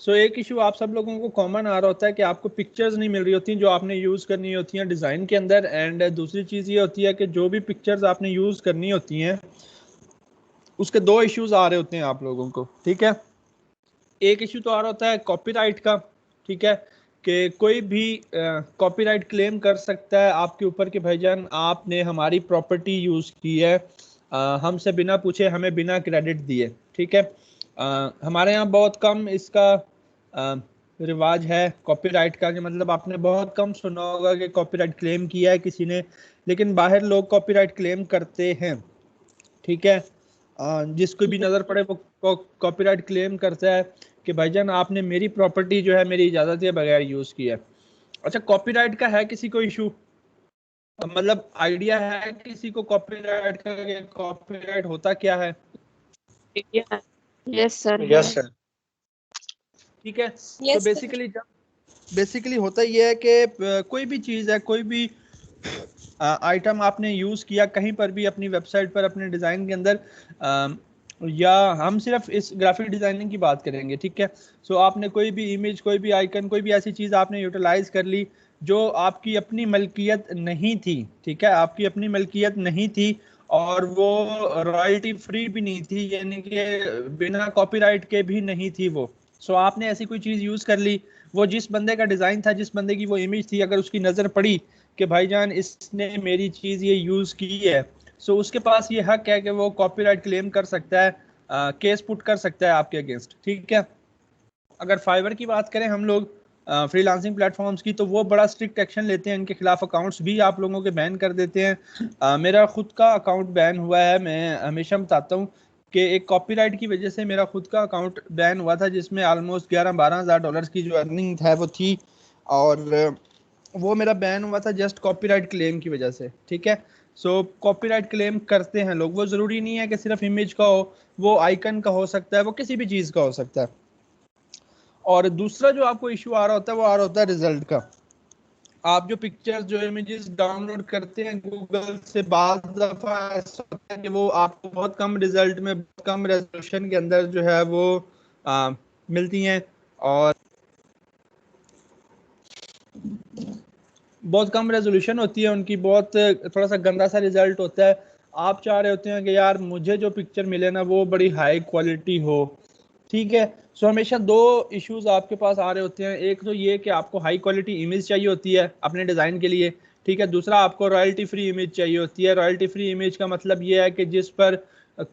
सो एक इशू आप सब लोगों को कॉमन आ रहा होता है कि आपको पिक्चर्स नहीं मिल रही होती जो आपने यूज़ करनी होती हैं डिज़ाइन के अंदर। एंड दूसरी चीज़ ये होती है कि जो भी पिक्चर्स आपने यूज़ करनी होती हैं उसके दो इश्यूज आ रहे होते हैं आप लोगों को, ठीक है। एक इशू तो आ रहा होता है कॉपीराइट का, ठीक है, कि कोई भी कॉपीराइट क्लेम कर सकता है आपके ऊपर कि भाईजान आपने हमारी प्रॉपर्टी यूज़ की है हमसे बिना पूछे, हमें बिना क्रेडिट दिए, ठीक है। हमारे यहाँ बहुत कम इसका रिवाज है कॉपीराइट का, कि मतलब आपने बहुत कम सुना होगा कि कॉपीराइट क्लेम किया है किसी ने, लेकिन बाहर लोग कॉपीराइट क्लेम करते हैं, ठीक है। जिसको भी नज़र पड़े वो कॉपीराइट क्लेम करता है कि भाईजान आपने मेरी प्रॉपर्टी जो है मेरी इजाज़त के बगैर यूज़ की है। अच्छा, कॉपीराइट का है किसी को इशू, मतलब आइडिया है किसी को कॉपीराइट का, कॉपीराइट होता क्या है? Yes sir. Yes sir. ठीक है, तो Yes, sir. बेसिकली होता ये है कि कोई भी चीज़ है, कोई भी आइटम आपने यूज़ किया कहीं पर भी अपनी वेबसाइट पर अपने डिज़ाइन के अंदर, या हम सिर्फ इस ग्राफिक डिज़ाइनिंग की बात करेंगे, ठीक है। सो आपने कोई भी इमेज, कोई भी आइकन, कोई भी ऐसी चीज़ आपने यूटिलाइज कर ली जो आपकी अपनी मलकियत नहीं थी, ठीक है, आपकी अपनी मलकियत नहीं थी और वो रॉयल्टी फ्री भी नहीं थी, यानी कि बिना कॉपीराइट के भी नहीं थी वो। सो आपने ऐसी कोई चीज़ यूज़ कर ली, वो जिस बंदे का डिज़ाइन था, जिस बंदे की वो इमेज थी, अगर उसकी नज़र पड़ी कि भाईजान इसने मेरी चीज़ ये यूज़ की है, सो उसके पास ये हक है कि वो कॉपीराइट क्लेम कर सकता है, केस पुट कर सकता है आपके अगेंस्ट, ठीक है। अगर फाइवर की बात करें हम लोग फ्रीलांसिंग प्लेटफॉर्म्स की, तो वो बड़ा स्ट्रिक्ट एक्शन लेते हैं, इनके खिलाफ अकाउंट्स भी आप लोगों के बैन कर देते हैं। मेरा खुद का अकाउंट बैन हुआ है, मैं हमेशा बताता हूँ कि एक कॉपीराइट की वजह से मेरा खुद का अकाउंट बैन हुआ था, जिसमें ऑलमोस्ट 11-12 हज़ार डॉलर्स की जो अर्निंग है वो थी, और वो मेरा बैन हुआ था जस्ट कॉपीराइट क्लेम की वजह से, ठीक है। सो कॉपीराइट क्लेम करते हैं लोग, वो ज़रूरी नहीं है कि सिर्फ इमेज का हो, वो आइकन का हो सकता है, वो किसी भी चीज़ का हो सकता है। और दूसरा जो आपको इशू आ रहा होता है वो आ रहा होता है रिजल्ट का। आप जो पिक्चर्स, जो इमेजेस डाउनलोड करते हैं गूगल से, बाद दफ़ा ऐसा होता है कि वो आपको बहुत कम रिजल्ट में, बहुत कम रेजोल्यूशन के अंदर जो है वो मिलती हैं, और बहुत कम रेजोल्यूशन होती है उनकी, बहुत थोड़ा सा गंदा सा रिजल्ट होता है। आप चाह रहे होते हैं कि यार मुझे जो पिक्चर मिले ना वो बड़ी हाई क्वालिटी हो, ठीक है। सो हमेशा दो इश्यूज आपके पास आ रहे होते हैं, एक तो ये कि आपको हाई क्वालिटी इमेज चाहिए होती है अपने डिज़ाइन के लिए, ठीक है। दूसरा आपको रॉयल्टी फ्री इमेज चाहिए होती है। रॉयल्टी फ्री इमेज का मतलब ये है कि जिस पर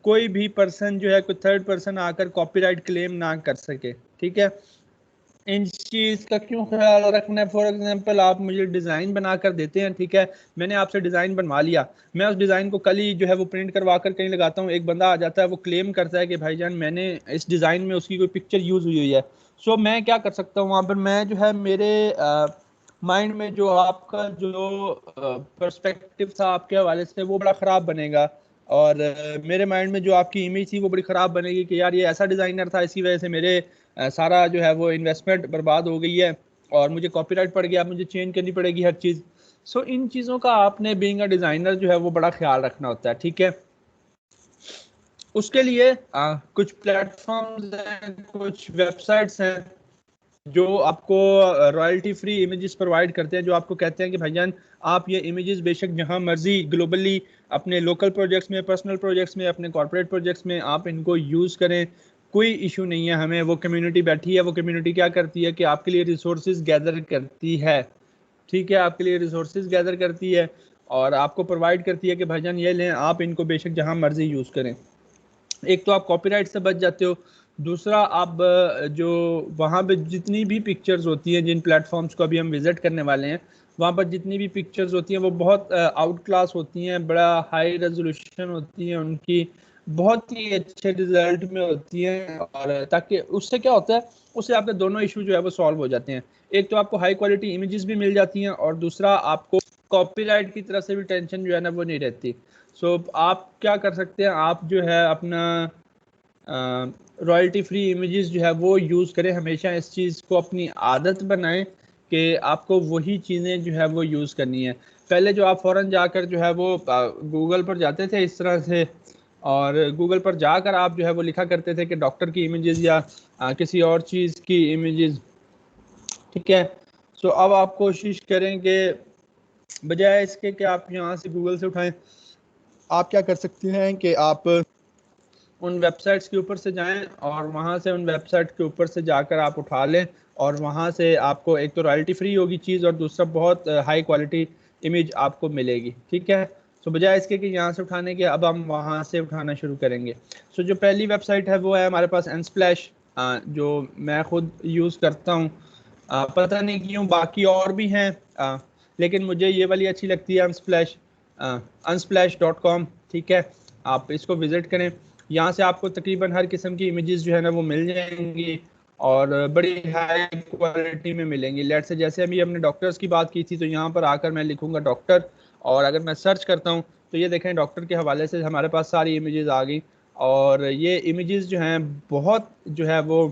कोई भी पर्सन जो है, कोई थर्ड पर्सन आकर कॉपीराइट क्लेम ना कर सके, ठीक है। इन चीज़ का क्यों ख्याल रखना है? फॉर एग्जांपल आप मुझे डिज़ाइन बना कर देते हैं, ठीक है, मैंने आपसे डिज़ाइन बनवा लिया, मैं उस डिज़ाइन को कल ही जो है वो प्रिंट करवा कर कहीं लगाता हूँ, एक बंदा आ जाता है, वो क्लेम करता है कि भाईजान मैंने इस डिज़ाइन में उसकी कोई पिक्चर यूज़ हुई है। सो मैं क्या कर सकता हूँ वहाँ पर, मैं जो है मेरे माइंड में जो आपका जो पर्सपेक्टिव था आपके हवाले से वो बड़ा ख़राब बनेगा, और मेरे माइंड में जो आपकी इमेज थी वो बड़ी ख़राब बनेगी कि यार ये ऐसा डिज़ाइनर था, इसी वजह से मेरे सारा जो है वो इन्वेस्टमेंट बर्बाद हो गई है और मुझे कॉपीराइट पड़ गया, मुझे चेंज करनी पड़ेगी हर चीज़। सो इन चीज़ों का आपने बीइंग अ डिज़ाइनर जो है वो बड़ा ख्याल रखना होता है, ठीक है। उसके लिए कुछ प्लेटफॉर्म्स हैं, कुछ वेबसाइट्स हैं जो आपको रॉयल्टी फ्री इमेजेस प्रोवाइड करते हैं, जो आपको कहते हैं कि भाईजान आप ये इमेजेस बेशक जहां मर्जी ग्लोबली अपने लोकल प्रोजेक्ट्स में, पर्सनल प्रोजेक्ट्स में, अपने कॉर्पोरेट प्रोजेक्ट्स में आप इनको यूज़ करें, कोई इशू नहीं है हमें। वो कम्युनिटी बैठी है, वो कम्युनिटी क्या करती है कि आपके लिए रिसोर्सेज गैदर करती है, ठीक है, आपके लिए रिसोर्सेज गैदर करती है और आपको प्रोवाइड करती है कि भाईजान ये लें, आप इनको बेशक जहाँ मर्जी यूज़ करें। एक तो आप कॉपीराइट से बच जाते हो, दूसरा आप जो वहाँ पे जितनी भी पिक्चर्स होती हैं, जिन प्लेटफॉर्म्स को अभी हम विज़िट करने वाले हैं, वहाँ पर जितनी भी पिक्चर्स होती हैं वो बहुत आउट क्लास होती हैं, बड़ा हाई रेजोल्यूशन होती हैं उनकी, बहुत ही अच्छे रिजल्ट में होती हैं, और ताकि उससे क्या होता है, उससे आपके दोनों इशू जो है वो सॉल्व हो जाते हैं। एक तो आपको हाई क्वालिटी इमेजेस भी मिल जाती हैं और दूसरा आपको कॉपीराइट की तरफ से भी टेंशन जो है ना वो नहीं रहती। सो आप क्या कर सकते हैं, आप जो है अपना रॉयल्टी फ्री इमेजेस जो है वो यूज़ करें, हमेशा इस चीज़ को अपनी आदत बनाएं कि आपको वही चीज़ें जो है वो यूज़ करनी है। पहले जो आप फ़ौरन जाकर जो है वो गूगल पर जाते थे इस तरह से और गूगल पर जाकर आप जो है वो लिखा करते थे कि डॉक्टर की इमेजेस या किसी और चीज़ की इमेजेस, ठीक है। सो अब आप कोशिश करें कि बजाय इसके कि आप यहाँ से गूगल से उठाएं, आप क्या कर सकते हैं कि आप उन वेबसाइट्स के ऊपर से जाएं और वहाँ से उन वेबसाइट के ऊपर से जाकर आप उठा लें, और वहाँ से आपको एक तो रॉयल्टी फ्री होगी चीज़, और दूसरा बहुत हाई क्वालिटी इमेज आपको मिलेगी, ठीक है। सो बजाय इसके कि यहाँ से उठाने के, अब हम वहाँ से उठाना शुरू करेंगे। सो जो पहली वेबसाइट है वो है हमारे पास अनस्प्लैश, जो मैं खुद यूज़ करता हूँ। पता नहीं क्यों बाकी और भी हैं, लेकिन मुझे ये वाली अच्छी लगती है, अनस्प्लैश, unsplash.com, ठीक है। आप इसको विजिट करें, यहाँ से आपको तकरीबन हर किस्म की इमेजेस जो है ना वो मिल जाएंगी, और बड़ी हाई क्वालिटी में मिलेंगी। लेट से जैसे अभी हमने डॉक्टर्स की बात की थी, तो यहाँ पर आकर मैं लिखूंगा डॉक्टर, और अगर मैं सर्च करता हूँ तो ये देखें डॉक्टर के हवाले से हमारे पास सारी इमेजेस आ गई। और ये इमेजेस जो हैं बहुत जो है वो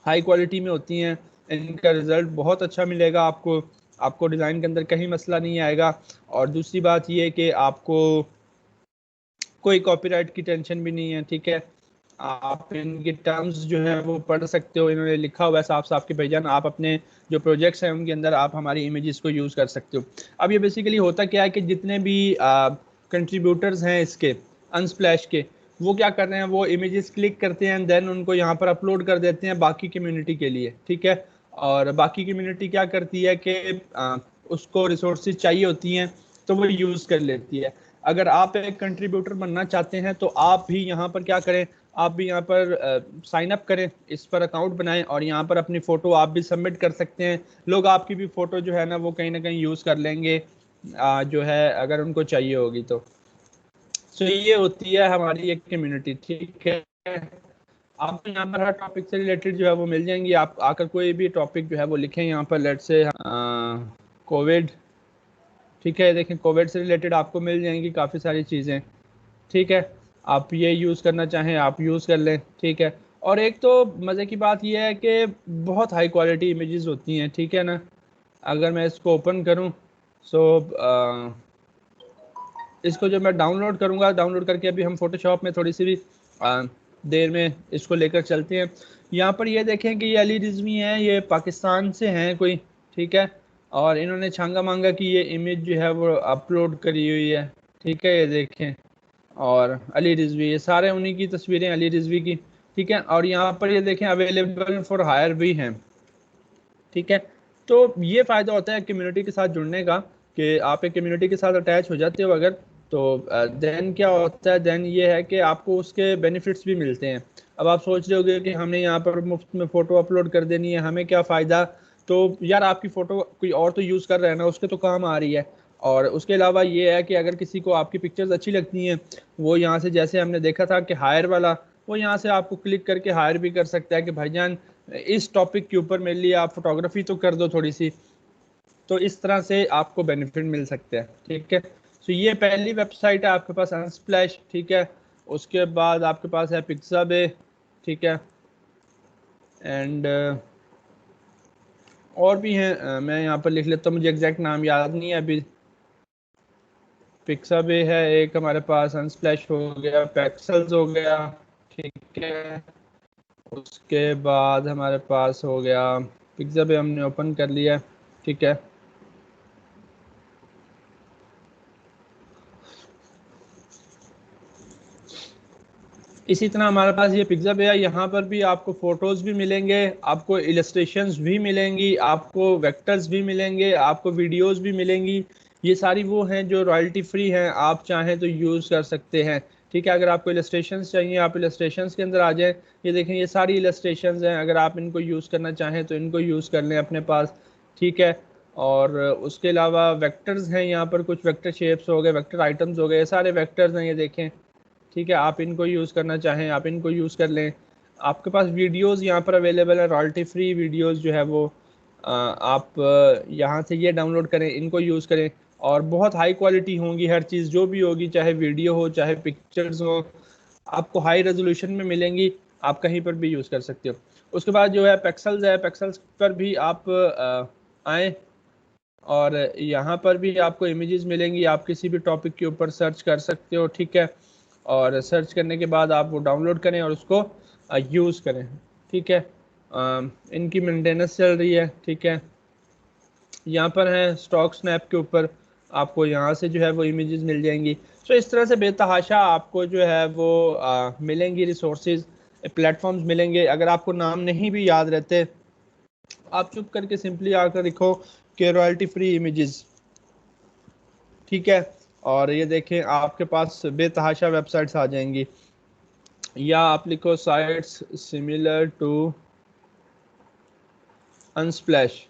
हाई क्वालिटी में होती हैं, इनका रिजल्ट बहुत अच्छा मिलेगा आपको, आपको डिज़ाइन के अंदर कहीं मसला नहीं आएगा। और दूसरी बात ये कि आपको कोई कॉपीराइट की टेंशन भी नहीं है, ठीक है। आप इनके टर्म्स जो है वो पढ़ सकते हो, इन्होंने लिखा हुआ है साफ साफ कि भाईजान आप अपने जो प्रोजेक्ट्स हैं उनके अंदर आप हमारी इमेजेस को यूज़ कर सकते हो। अब ये बेसिकली होता क्या है कि जितने भी कंट्रीब्यूटर्स हैं इसके अनस्प्लैश के, वो क्या कर रहे हैं, वो इमेजेस क्लिक करते हैं, देन उनको यहाँ पर अपलोड कर देते हैं बाकी कम्युनिटी के लिए, ठीक है। और बाकी कम्युनिटी क्या करती है कि उसको रिसोर्सेज चाहिए होती हैं, तो वो यूज़ कर लेती है। अगर आप एक कंट्रीब्यूटर बनना चाहते हैं तो आप भी यहाँ पर क्या करें, आप भी यहाँ पर साइन अप करें, इस पर अकाउंट बनाएं, और यहाँ पर अपनी फ़ोटो आप भी सबमिट कर सकते हैं। लोग आपकी भी फ़ोटो जो है ना वो कहीं ना कहीं यूज़ कर लेंगे, जो है अगर उनको चाहिए होगी तो। सो ये होती है हमारी एक कम्युनिटी, ठीक है। आपको यहाँ पर हर टॉपिक से रिलेटेड जो है वो मिल जाएंगी, आप आकर कोई भी टॉपिक जो है वो लिखें यहाँ पर, लेट से कोविड, ठीक है। देखें कोविड से रिलेटेड आपको मिल जाएंगी काफ़ी सारी चीज़ें, ठीक है। आप ये यूज़ करना चाहें आप यूज़ कर लें, ठीक है। और एक तो मज़े की बात यह है कि बहुत हाई क्वालिटी इमेजेस होती हैं, ठीक है ना। अगर मैं इसको ओपन करूं, सो इसको जो मैं डाउनलोड करूंगा, डाउनलोड करके अभी हम फोटोशॉप में थोड़ी सी भी देर में इसको लेकर चलते हैं। यहाँ पर ये देखें कि ये अली रिजवी हैं, ये पाकिस्तान से हैं कोई, ठीक है। और इन्होंने छांगा मांगा कि ये इमेज जो है वो अपलोड करी हुई है, ठीक है, ये देखें। और अली रिजवी, ये सारे उन्हीं की तस्वीरें अली रिजवी की, ठीक है। और यहाँ पर ये देखें अवेलेबल फॉर हायर भी हैं, ठीक है। तो ये फ़ायदा होता है कम्युनिटी के साथ जुड़ने का, कि आप एक कम्युनिटी के साथ अटैच हो जाते हो अगर, तो देन क्या होता है, देन ये है कि आपको उसके बेनिफिट्स भी मिलते हैं। अब आप सोच रहे होगे कि हमने यहाँ पर मुफ्त में फ़ोटो अपलोड कर देनी है, हमें क्या फ़ायदा। तो यार आपकी फ़ोटो कोई और तो यूज़ कर रहा है ना, उसके तो काम आ रही है। और उसके अलावा ये है कि अगर किसी को आपकी पिक्चर्स अच्छी लगती हैं, वो यहाँ से जैसे हमने देखा था कि हायर वाला, वो यहाँ से आपको क्लिक करके हायर भी कर सकता है कि भाईजान इस टॉपिक के ऊपर मेरे लिए आप फोटोग्राफी तो कर दो थोड़ी सी। तो इस तरह से आपको बेनिफिट मिल सकते हैं, ठीक है। तो ये पहली वेबसाइट है आपके पास अनस्प्लैश, ठीक है। उसके बाद आपके पास है पिक्साबे, ठीक है। एंड और भी हैं, मैं यहाँ पर लिख लेता हूँ, मुझे एग्जैक्ट नाम याद नहीं है अभी। पिक्साबे है एक हमारे पास, अनस्प्लैश हो गया, पैक्सल्स हो गया, ठीक है। उसके बाद हमारे पास हो गया पिक्साबे, हमने ओपन कर लिया, ठीक है। इसी तरह हमारे पास ये पिक्साबे है, यहाँ पर भी आपको फ़ोटोज़ भी मिलेंगे, आपको इलस्ट्रेशंस भी मिलेंगी, आपको वेक्टर्स भी मिलेंगे, आपको वीडियोस भी मिलेंगी। ये सारी वो हैं जो रॉयल्टी फ्री हैं, आप चाहें तो यूज़ कर सकते हैं, ठीक है। अगर आपको इलस्ट्रेशंस चाहिए, आप इलस्ट्रेशंस के अंदर आ जाएं। ये देखें ये सारी इलस्ट्रेशंस हैं, अगर आप इनको यूज़ करना चाहें तो इनको यूज़ कर लें अपने पास, ठीक है। और उसके अलावा वेक्टर्स हैं, यहाँ पर कुछ वेक्टर शेप्स हो गए, वेक्टर आइटम्स हो गए, ये सारे वेक्टर्स हैं, ये देखें, ठीक है। आप इनको यूज़ करना चाहें आप इनको यूज़ कर लें। आपके पास वीडियोस यहाँ पर अवेलेबल है, रॉयल्टी फ्री वीडियोस जो है वो आप यहाँ से ये डाउनलोड करें, इनको यूज़ करें, और बहुत हाई क्वालिटी होंगी हर चीज़ जो भी होगी, चाहे वीडियो हो चाहे पिक्चर्स हो, आपको हाई रेजोल्यूशन में मिलेंगी, आप कहीं पर भी यूज़ कर सकते हो। उसके बाद जो है पैक्सल्स है, पैक्सल्स पर भी आप आएँ, और यहाँ पर भी आपको इमेजेस मिलेंगी, आप किसी भी टॉपिक के ऊपर सर्च कर सकते हो, ठीक है। और सर्च करने के बाद आप वो डाउनलोड करें और उसको यूज़ करें। ठीक है, इनकी मेंटेनेंस चल रही है। ठीक है, यहाँ पर है स्टॉक स्नैप के ऊपर, आपको यहाँ से जो है वो इमेजेस मिल जाएंगी। सो इस तरह से बेतहाशा आपको जो है वो मिलेंगी रिसोर्सेज, प्लेटफॉर्म्स मिलेंगे। अगर आपको नाम नहीं भी याद रहते, आप चुप करके सिंपली आकर लिखो कि रॉयल्टी फ्री इमेजेस। ठीक है, और ये देखें आपके पास बेतहाशा वेबसाइट्स आ जाएंगी। या आप लिखो साइट्स सिमिलर टू अनस्प्लैश।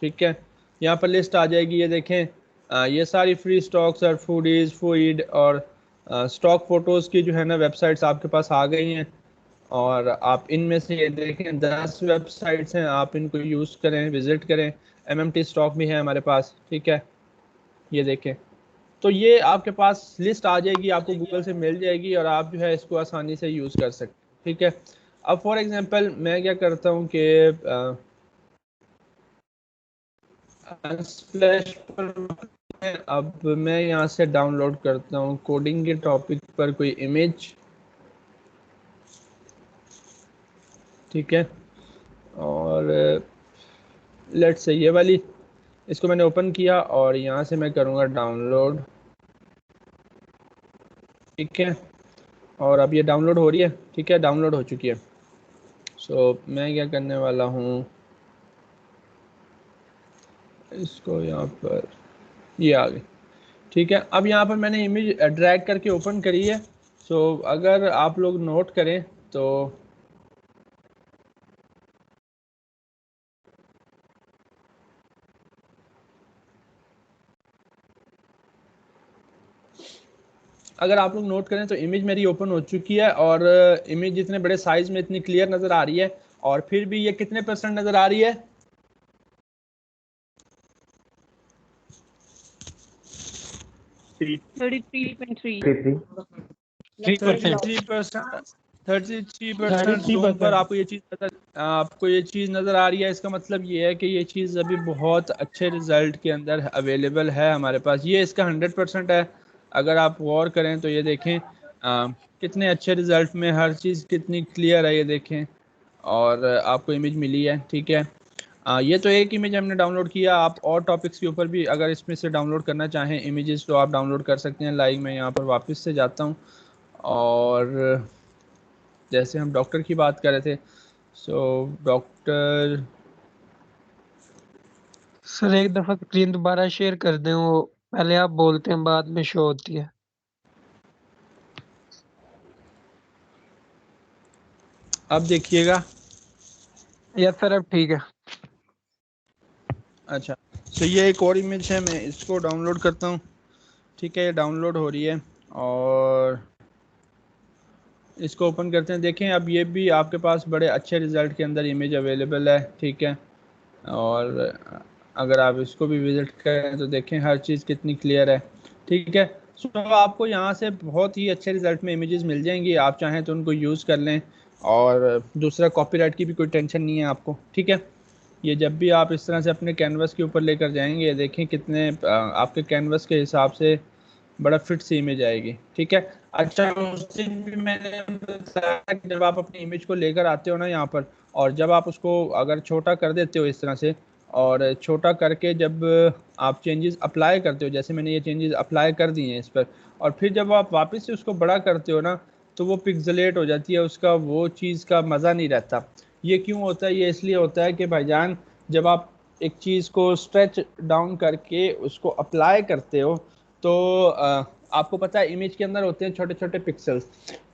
ठीक है, यहाँ पर लिस्ट आ जाएगी। ये देखें ये सारी फ्री स्टॉक्स और फूडीज फूड और स्टॉक फोटोज़ की जो है ना वेबसाइट्स आपके पास आ गई हैं। और आप इनमें से ये देखें 10 वेबसाइट्स हैं, आप इनको यूज़ करें, विजिट करें। एमएमटी स्टॉक भी है हमारे पास। ठीक है, ये देखें, तो ये आपके पास लिस्ट आ जाएगी, आपको गूगल से मिल जाएगी और आप जो है इसको आसानी से यूज़ कर सकते हैं। ठीक है, अब फॉर एग्जांपल मैं क्या करता हूँ कि स्प्लैश पर अब मैं यहाँ से डाउनलोड करता हूँ कोडिंग के टॉपिक पर कोई इमेज। ठीक है, और लेट्स से ये वाली, इसको मैंने ओपन किया और यहाँ से मैं करूँगा डाउनलोड। ठीक है, और अब ये डाउनलोड हो रही है। ठीक है, डाउनलोड हो चुकी है। सो मैं क्या करने वाला हूँ, इसको यहाँ पर, ये आ गई। ठीक है, अब यहाँ पर मैंने इमेज ड्रैग करके ओपन करी है। सो अगर आप लोग नोट करें तो अगर आप लोग नोट करें तो इमेज मेरी ओपन हो चुकी है और इमेज इतने बड़े साइज में इतनी क्लियर नज़र आ रही है। और फिर भी ये कितने परसेंट नज़र आ रही है? 33%। 33% जूम पर आपको ये चीज़ नज़र आ रही है। इसका मतलब ये है कि ये चीज़ अभी बहुत अच्छे रिजल्ट के अंदर अवेलेबल है हमारे पास। ये इसका 100% है। अगर आप गौर करें तो ये देखें कितने अच्छे रिजल्ट में हर चीज़ कितनी क्लियर है, ये देखें। और आपको इमेज मिली है। ठीक है, ये तो एक इमेज हमने डाउनलोड किया। आप और टॉपिक्स के ऊपर भी अगर इसमें से डाउनलोड करना चाहें इमेजेस तो आप डाउनलोड कर सकते हैं। लाइक मैं यहाँ पर वापस से जाता हूँ और जैसे हम डॉक्टर की बात कर रहे थे, सो डॉक्टर, सर एक दफा स्क्रीन दोबारा शेयर कर दें, वो पहले आप बोलते हैं बाद में शो होती है। अब देखिएगा। यस सर, अब ठीक है। अच्छा, सो ये एक और इमेज है, मैं इसको डाउनलोड करता हूँ। ठीक है, ये डाउनलोड हो रही है और इसको ओपन करते हैं। देखें अब ये भी आपके पास बड़े अच्छे रिज़ल्ट के अंदर इमेज अवेलेबल है। ठीक है, और अगर आप इसको भी विज़िट करें तो देखें हर चीज़ कितनी क्लियर है। ठीक है, सो आपको यहाँ से बहुत ही अच्छे रिज़ल्ट में इमेजेस मिल जाएंगी। आप चाहें तो उनको यूज़ कर लें। और दूसरा, कॉपीराइट की भी कोई टेंशन नहीं है आपको। ठीक है, ये जब भी आप इस तरह से अपने कैनवस के ऊपर लेकर जाएंगे, देखें कितने आपके कैनवस के हिसाब से बड़ा फिट सी इमेज आएगी। ठीक है, अच्छा उस दिन भी मैंने बताया कि जब आप अपनी इमेज को लेकर आते हो ना यहाँ पर, और जब आप उसको अगर छोटा कर देते हो इस तरह से, और छोटा करके जब आप चेंजेस अप्लाई करते हो, जैसे मैंने ये चेंजेस अप्लाई कर दिए हैं इस पर, और फिर जब आप वापस से उसको बड़ा करते हो ना, तो वो पिक्सलेट हो जाती है, उसका वो चीज़ का मज़ा नहीं रहता। ये क्यों होता है? ये इसलिए होता है कि भाईजान जब आप एक चीज़ को स्ट्रेच डाउन करके उसको अप्लाई करते हो तो आपको पता है इमेज के अंदर होते हैं छोटे छोटे पिक्सल्स।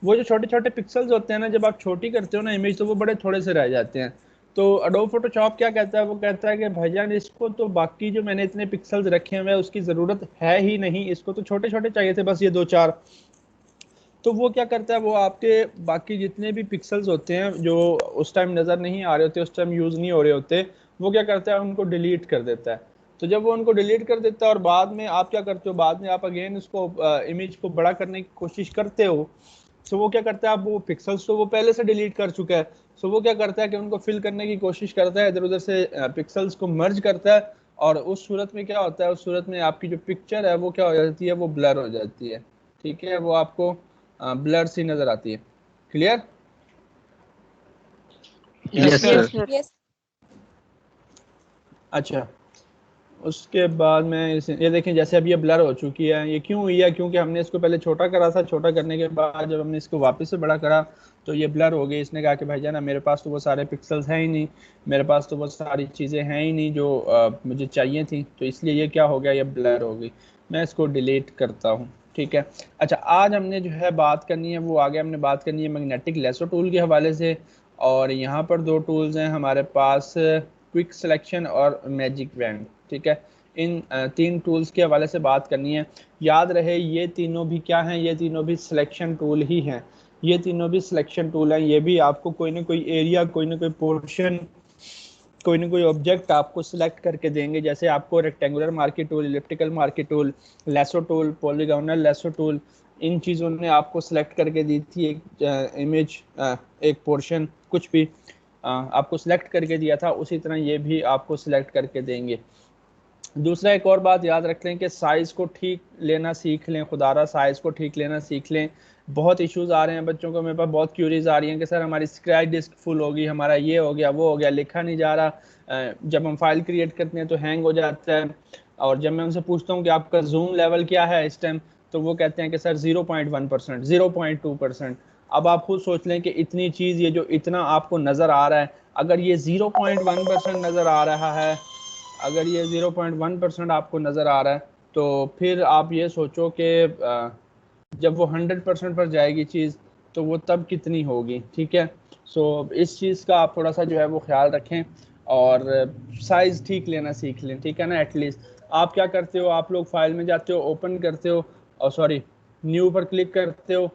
वो जो छोटे छोटे पिक्सल्स होते हैं ना, जब आप छोटी करते हो ना इमेज, तो वो बड़े थोड़े से रह जाते हैं। तो एडोब फोटोशॉप क्या कहता है? वो कहता है कि भाईजान इसको तो बाकी जो मैंने इतने पिक्सल्स रखे हुए हैं उसकी ज़रूरत है ही नहीं, इसको तो छोटे छोटे चाहिए थे, बस ये दो चार। तो वो क्या करता है, वो आपके बाकी जितने भी पिक्सल्स होते हैं जो उस टाइम नज़र नहीं आ रहे होते, उस टाइम यूज़ नहीं हो रहे होते, वो क्या करता है, उनको डिलीट कर देता है। तो जब वो उनको डिलीट कर देता है और बाद में आप क्या करते हो, बाद में आप अगेन उसको इमेज को बड़ा करने की कोशिश करते हो, सो वो क्या करता है, आप वो पिक्सल्स तो वो पहले से डिलीट कर चुका है। सो वो क्या करता है कि उनको फिल करने की कोशिश करता है, इधर उधर से पिक्सल्स को मर्ज करता है। और उस सूरत में क्या होता है, उस सूरत में आपकी जो पिक्चर है वो क्या हो जाती है, वो ब्लर हो जाती है। ठीक है, वो आपको ब्लर सी नजर आती है। क्लियर? Yes sir. यस। अच्छा, उसके बाद में ये देखें जैसे अब ये ब्लर हो चुकी है। ये क्यों हुई है? क्योंकि हमने इसको पहले छोटा करा था, छोटा करने के बाद जब हमने इसको वापस से बड़ा करा तो ये ब्लर हो गई। इसने कहा कि भाईजान मेरे पास तो वो सारे पिक्सल्स हैं ही नहीं, मेरे पास तो वो सारी चीज़ें हैं ही नहीं जो मुझे चाहिए थी, तो इसलिए ये क्या हो गया, ये ब्लर हो गई। मैं इसको डिलीट करता हूँ। ठीक है। अच्छा, आज हमने जो है बात करनी है वो आगे हमने बात करनी है मैग्नेटिक लेसो टूल के हवाले से। और यहाँ पर दो टूल्स हैं हमारे पास, क्विक सिलेक्शन और मैजिक बैंड। ठीक है, इन तीन टूल्स के हवाले से बात करनी है। याद रहे ये तीनों भी क्या हैं, ये तीनों भी सिलेक्शन टूल ही हैं। ये तीनों भी सिलेक्शन टूल हैं। ये भी आपको कोई ना कोई एरिया, कोई ना कोई पोर्शन, कोई ना कोई ऑब्जेक्ट आपको सिलेक्ट करके देंगे। जैसे आपको rectangular marquee tool, elliptical marquee tool, lasso tool, polygonal lasso tool, इन चीज़ों ने आपको सिलेक्ट करके दी थी एक इमेज, एक पोर्शन, कुछ भी आपको सिलेक्ट करके दिया था, उसी तरह ये भी आपको सिलेक्ट करके देंगे। दूसरा एक और बात याद रख लें कि साइज़ को ठीक लेना सीख लें, खुदारा साइज़ को ठीक लेना सीख लें। बहुत इश्यूज़ आ रहे हैं बच्चों को, मेरे पास बहुत क्यूरीज आ रही हैं कि सर हमारी स्क्रैच डिस्क फुल होगी, हमारा ये हो गया, वो हो गया, लिखा नहीं जा रहा। जब हम फाइल क्रिएट करते हैं तो हैंग हो जाता है। और जब मैं उनसे पूछता हूँ कि आपका जूम लेवल क्या है इस टाइम, तो वो कहते हैं कि सर 0.1%, 0.2%। अब आप खुद सोच लें कि इतनी चीज़, ये जो इतना आपको नज़र आ रहा है, अगर ये 0.1% नज़र आ रहा है, अगर ये 0.1% आपको नज़र आ रहा है, तो फिर आप ये सोचो कि जब वो 100% पर जाएगी चीज़ तो वो तब कितनी होगी। ठीक है। सो इस चीज़ का आप थोड़ा सा जो है वो ख्याल रखें और साइज़ ठीक लेना सीख लें। ठीक है ना। एटलीस्ट आप क्या करते हो, आप लोग फाइल में जाते हो, ओपन करते हो, और सॉरी न्यू पर क्लिक करते हो,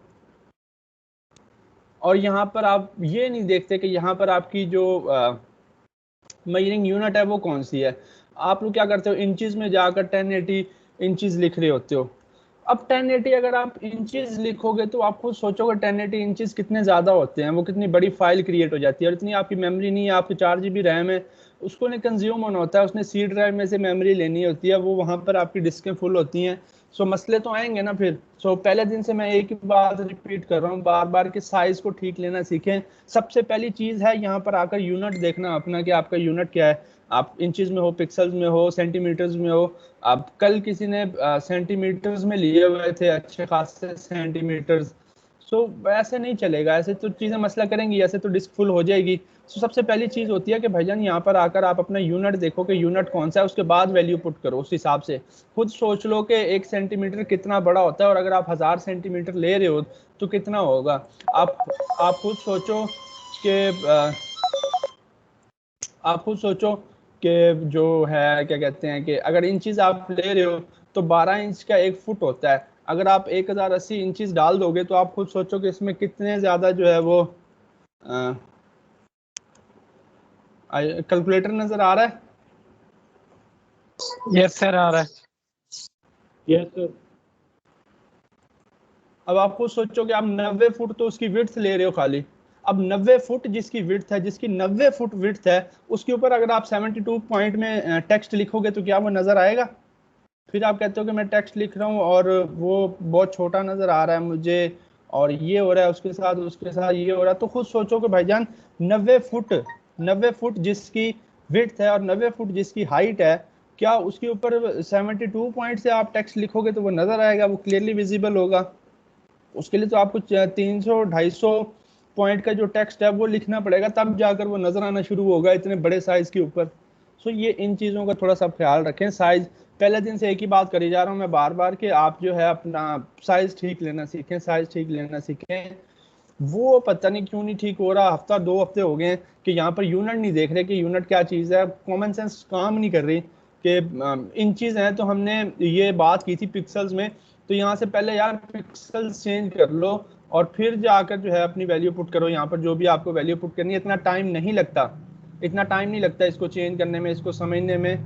और यहाँ पर आप ये नहीं देखते कि यहाँ पर आपकी जो मेजरिंग यूनिट है वो कौन सी है। आप लोग क्या करते हो, इंचेस में जाकर 1080 इंचेस लिख रहे होते हो। अब 1080 अगर आप इंचेस लिखोगे तो आप खुद सोचोगे 1080 इंचेस कितने ज़्यादा होते हैं, वो कितनी बड़ी फाइल क्रिएट हो जाती है। और इतनी आपकी मेमोरी नहीं है, आपकी 4 GB रैम है, उसको ने कंज्यूम होना होता है, उसने सी ड्राइव में से मेमोरी लेनी होती है, वो वहाँ पर आपकी डिस्कें फुल होती हैं। सो मसले तो आएंगे ना फिर। सो पहले दिन से मैं एक ही बात रिपीट कर रहा हूँ बार बार कि साइज़ को ठीक लेना सीखें। सबसे पहली चीज़ है यहाँ पर आकर यूनिट देखना अपना कि आपका यूनिट क्या है। आप इंचेस में हो, पिक्सल्स में हो, सेंटीमीटर्स में हो। अब कल किसी ने सेंटीमीटर्स में लिए हुए थे, अच्छे खासे सेंटीमीटर्स। सो ऐसे नहीं चलेगा, ऐसे तो चीज़ें मसला करेंगी, ऐसे तो डिस्क फुल हो जाएगी। सो सबसे पहली चीज़ होती है कि भाईजान यहाँ पर आकर आप अपना यूनिट देखो कि यूनिट कौन सा है, उसके बाद वैल्यू पुट करो उस हिसाब से। खुद सोच लो कि 1 सेंटीमीटर कितना बड़ा होता है, और अगर आप 1000 सेंटीमीटर ले रहे हो तो कितना होगा। आप खुद सोचो कि आप खुद सोचो कि जो है क्या कहते हैं कि अगर इंचेस आप ले रहे हो तो 12 इंच का 1 फुट होता है। अगर आप 1080 इंचेस डाल दोगे तो आप खुद सोचो कि इसमें कितने ज़्यादा जो है वो कैलकुलेटर नज़र आ रहा है? यस सर, आ रहा है। Yes sir. अब आप खुद सोचो कि आप 90 फुट तो उसकी विड्थ ले रहे हो खाली। अब 90 फुट जिसकी विड्थ है, जिसकी 90 फुट विड्थ है, उसके ऊपर अगर आप 72 पॉइंट में टेक्स्ट लिखोगे तो क्या वो नज़र आएगा? फिर आप कहते हो कि मैं टेक्स्ट लिख रहा हूँ और वो बहुत छोटा नज़र आ रहा है मुझे, और ये हो रहा है उसके साथ ये हो रहा है। तो खुद सोचो कि भाईजान 90 फुट जिसकी विड्थ है और 90 फुट जिसकी हाइट है, क्या उसके ऊपर 72 पॉइंट से आप टेक्स्ट लिखोगे तो वो नज़र आएगा, वो क्लियरली विजिबल होगा? उसके लिए तो आपको 300-250 पॉइंट का जो टेक्स्ट है वो लिखना पड़ेगा, तब जाकर वो नजर आना शुरू होगा इतने बड़े साइज के ऊपर। सो ये इन चीज़ों का थोड़ा सा ख्याल रखें। साइज पहले दिन से एक ही बात करी जा रहा हूँ मैं बार बार कि आप जो है अपना साइज ठीक लेना सीखें, साइज ठीक लेना सीखें। वो पता नहीं क्यों नहीं ठीक हो रहा, हफ्ता 2 हफ्ते हो गए हैं कि यहाँ पर यूनिट नहीं देख रहे कि यूनिट क्या चीज़ है। कॉमन सेंस काम नहीं कर रही कि इंचेस हैं तो हमने ये बात की थी पिक्सल्स में, तो यहाँ से पहले यार पिक्सल्स चेंज कर लो और फिर जाकर जो है अपनी वैल्यू पुट करो। यहाँ पर जो भी आपको वैल्यू पुट करनी है, इतना टाइम नहीं लगता, इतना टाइम नहीं लगता इसको चेंज करने में, इसको समझने में